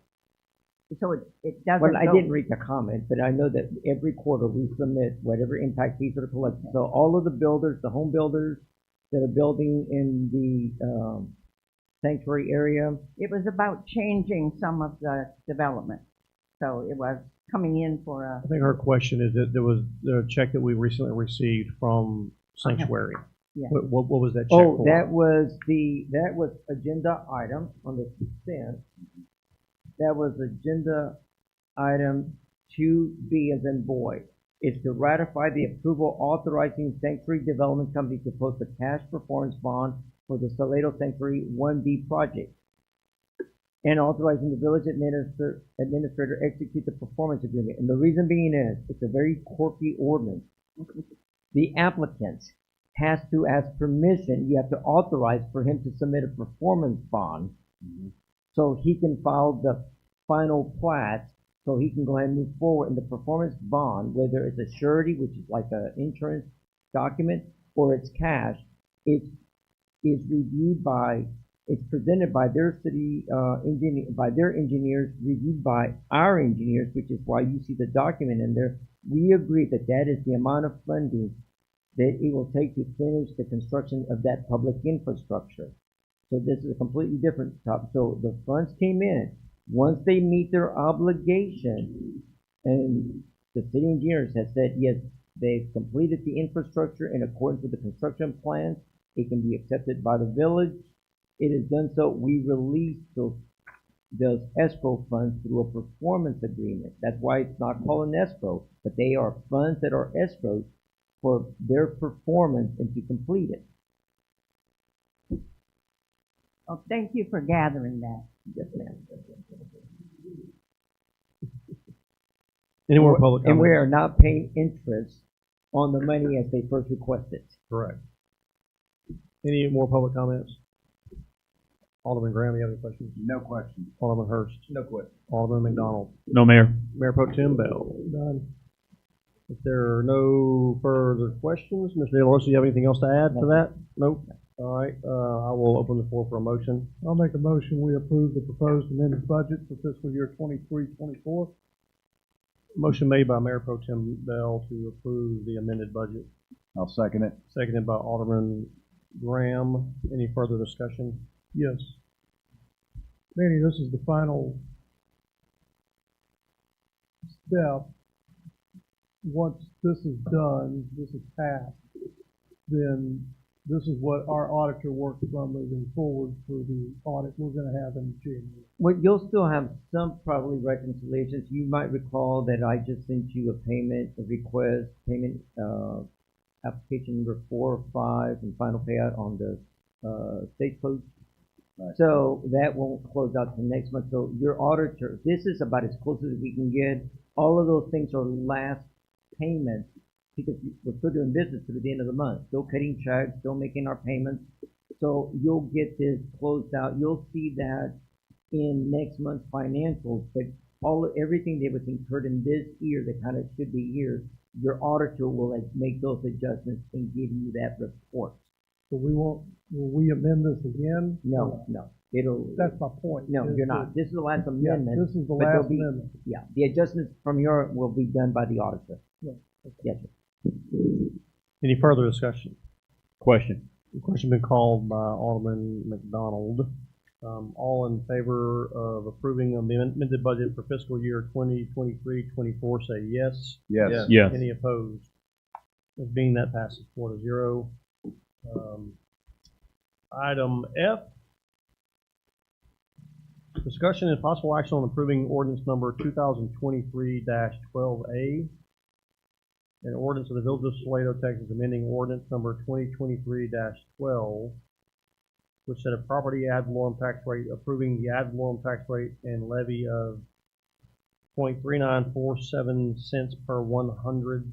so it doesn't. Well, I didn't read the comment, but I know that every quarter we submit whatever impact fees are collected. So all of the builders, the home builders that are building in the sanctuary area. It was about changing some of the development. So it was coming in for a... I think her question is that there was a check that we recently received from Sanctuary. Yeah. What was that check Oh, for? that was agenda item on the consent. That was agenda item 2B as in boy. It's to ratify the approval authorizing Sanctuary Development Company to post a cash performance bond for the Salado Sanctuary 1B project, and authorizing the village administrator execute the performance agreement. And the reason being is, it's a very quirky ordinance. The applicant has to ask permission, you have to authorize for him to submit a performance bond, so he can file the final plat, so he can go ahead and move forward. In the performance bond, whether it's a surety, which is like an insurance document, or it's cash, it is reviewed by It's presented by their city, by their engineers, reviewed by our engineers, which is why you see the document in there. We agree that that is the amount of funding that it will take to finish the construction of that public infrastructure. So this is a completely different topic. So the funds came in. Once they meet their obligation, and the city engineers have said, yes, they've completed the infrastructure in accordance with the construction plans, it can be accepted by the village. It is done so. We release those escrow funds through a performance agreement. That's why it's not called an escrow, but they are funds that are escrowed for their performance and to complete it. Oh, thank you for gathering that. Yes, ma'am. Any more public And we comment? are not paying interest on the money as they first requested. Correct. Any more public comments? Alderman Graham, you have any questions? No questions. Alderman Hurst. No question. Alderman McDonald. No, Mayor. Mayor Pro Tem Bell. None. If there are no further questions, Mr. De La Rosa, you have anything else to add to that? Nope. All right, I will open the floor for a motion. I'll make a motion, we approve the proposed amended budget for fiscal year 23-24. Motion made by Mayor Pro Tem Bell to approve the amended budget. I'll second it. Seconded by Alderman Graham. Any further discussion? Yes. Manny, this is the final step. Once this is done, this is passed, then this is what our auditor works from moving forward for the audit we're going to have in January. Well, you'll still have some probably reconciliations. You might recall that I just sent you a payment, a request, payment, application number 4 or 5 and final payout on the state post. Right. So that won't close out till next month. So your auditor, this is about as close as we can get. All of those things are last payments because we're still doing business through the end of the month. Still cutting checks, still making our payments. So you'll get this closed out. You'll see that in next month's financials. But everything that was incurred in this year that kind of should be here, your auditor will make those adjustments and give you that report. So will we amend this again? No. That's my point. No, you're not. This is the last amendment. Yeah, this is the but there'll last be- amendment. Yeah, the adjustments from your will be done by the auditor. Yeah, Yes, sir. Any further discussion? Question. The question been called by Alderman McDonald. All in favor of approving the amended budget for fiscal year 2023-24, say yes. Yes. Yes. Any opposed? As being that passes 4-0. Item F, discussion and possible action on approving ordinance number 2023-12A, an ordinance of the Village of Salado, Texas, amending ordinance number 2023-12, which set a property ad valorem tax rate, approving the ad valorem tax rate and levy of 0.3947 cents per $100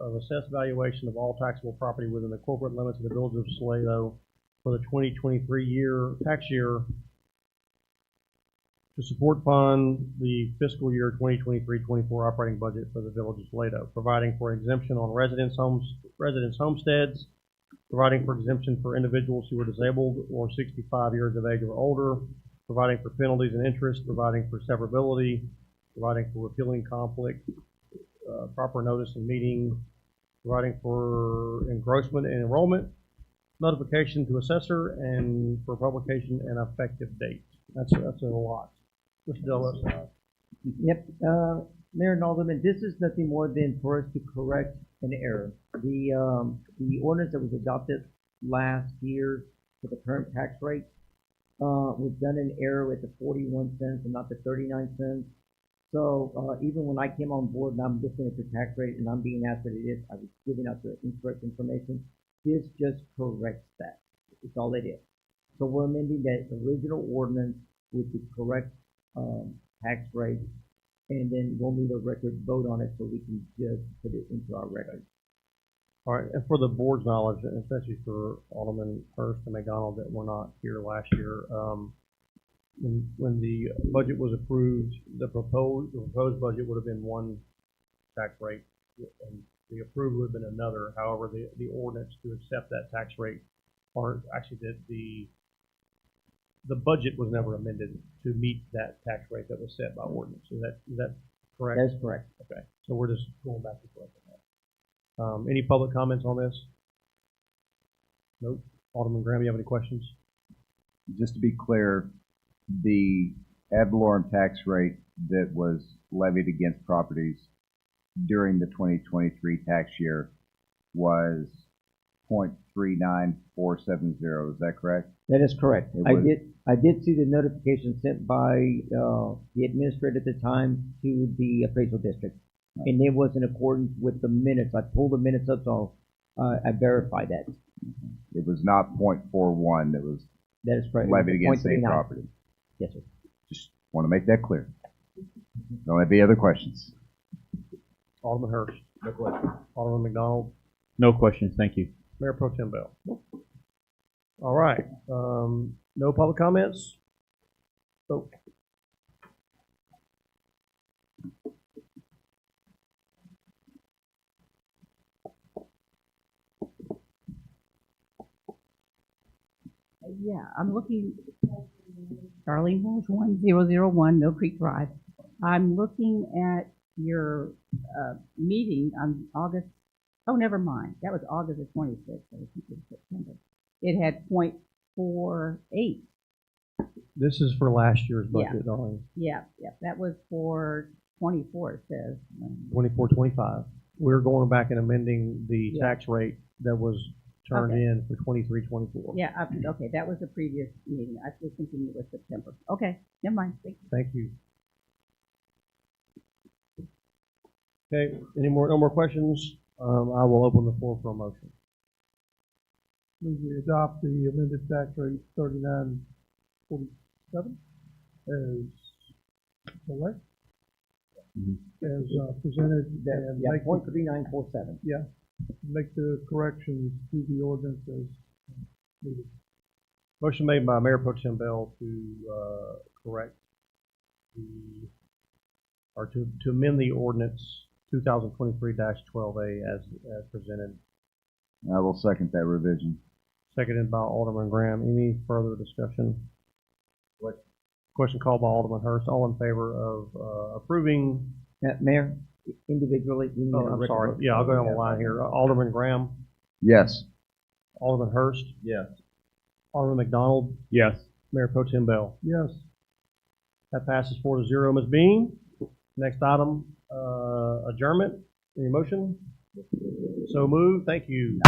of assessed valuation of all taxable property within the corporate limits of the Village of Salado for the 2023 tax year to support fund the fiscal year 2023-24 operating budget for the Village of Salado, providing for exemption on residence homesteads, providing for exemption for individuals who are disabled or 65 years of age or older, providing for penalties and interest, providing for severability, providing for repealing conflict, proper notice and meeting, providing for engrossment and enrollment, notification to assessor, and for publication and effective date. That's a lot. Mr. Del Rosa. Yep, Mayor and Alderman, this is nothing more than for us to correct an error. The ordinance that was adopted last year for the current tax rate was done in error with the 41 cents and not the 39 cents. So even when I came on board and I'm looking at the tax rate and I'm being asked what it is, I was giving out the incorrect information. This just corrects that. It's all it is. So we're amending that original ordinance with the correct tax rate, and then we'll need a record vote on it so we can just put it into our record. All right, and for the board's knowledge, and especially for Alderman Hurst and McDonald that were not here last year, when the budget was approved, the proposed budget would have been one tax rate, and the approved would have been another. However, the ordinance to accept that tax rate, or actually the the budget was never amended to meet that tax rate that was set by ordinance. Is that correct? That is correct. Okay, so we're just going back and forth on that. Any public comments on this? Nope. Alderman Graham, you have any questions? Just to be clear, the ad valorem tax rate that was levied against properties during the 2023 tax year was 0.39470. Is that correct? That is correct. It I was- did see the notification sent by the administrator at the time to the appraisal district, and it was in accordance with the minutes. I pulled the minutes up, so I verified that. It was not 0.41 that was That is correct. levied against state 0.39. property. Yes, sir. Just want to make that clear. Don't have any other questions. Alderman Hurst. No question. Alderman McDonald. No questions, thank you. Mayor Pro Tem Bell. All right. No public comments? Vote. Yeah, I'm looking, Darlene Walsh, 1001 Mill Creek Drive. I'm looking at your meeting on August, oh, never mind. That was August the 26th. I was thinking September. It had .48. This is for last year's Yeah. budget, Darlene. Yeah, that was for 24, it says. 24, 25. We're going back and amending the Yeah. tax rate that was turned Okay. in for 23, 24. Yeah, okay, that was the previous meeting. I was thinking it was September. Okay, never mind. Thank you. Thank you. Okay, no more questions? I will open the floor for a motion. Move we adopt the amended tax rate 39.47 as correct, as presented, and Yeah, make, 0.3947. make the corrections to the ordinance as needed. Motion made by Mayor Pro Tem Bell to correct the, or to amend the ordinance 2023-12A as presented. I will second that revision. Seconded by Alderman Graham. Any further discussion? Question called by Alderman Hurst. All in favor of approving? Mayor, individually, we need Oh, a I'm record sorry. vote. Yeah, I'll go down the line here. Alderman Graham, Yes. Alderman Hurst, Yes. Alderman McDonald, Yes. Mayor Pro Tem Bell. Yes. That passes 4-0. Ms. Bean, next item, adjournment. Any motion? So moved. Thank you.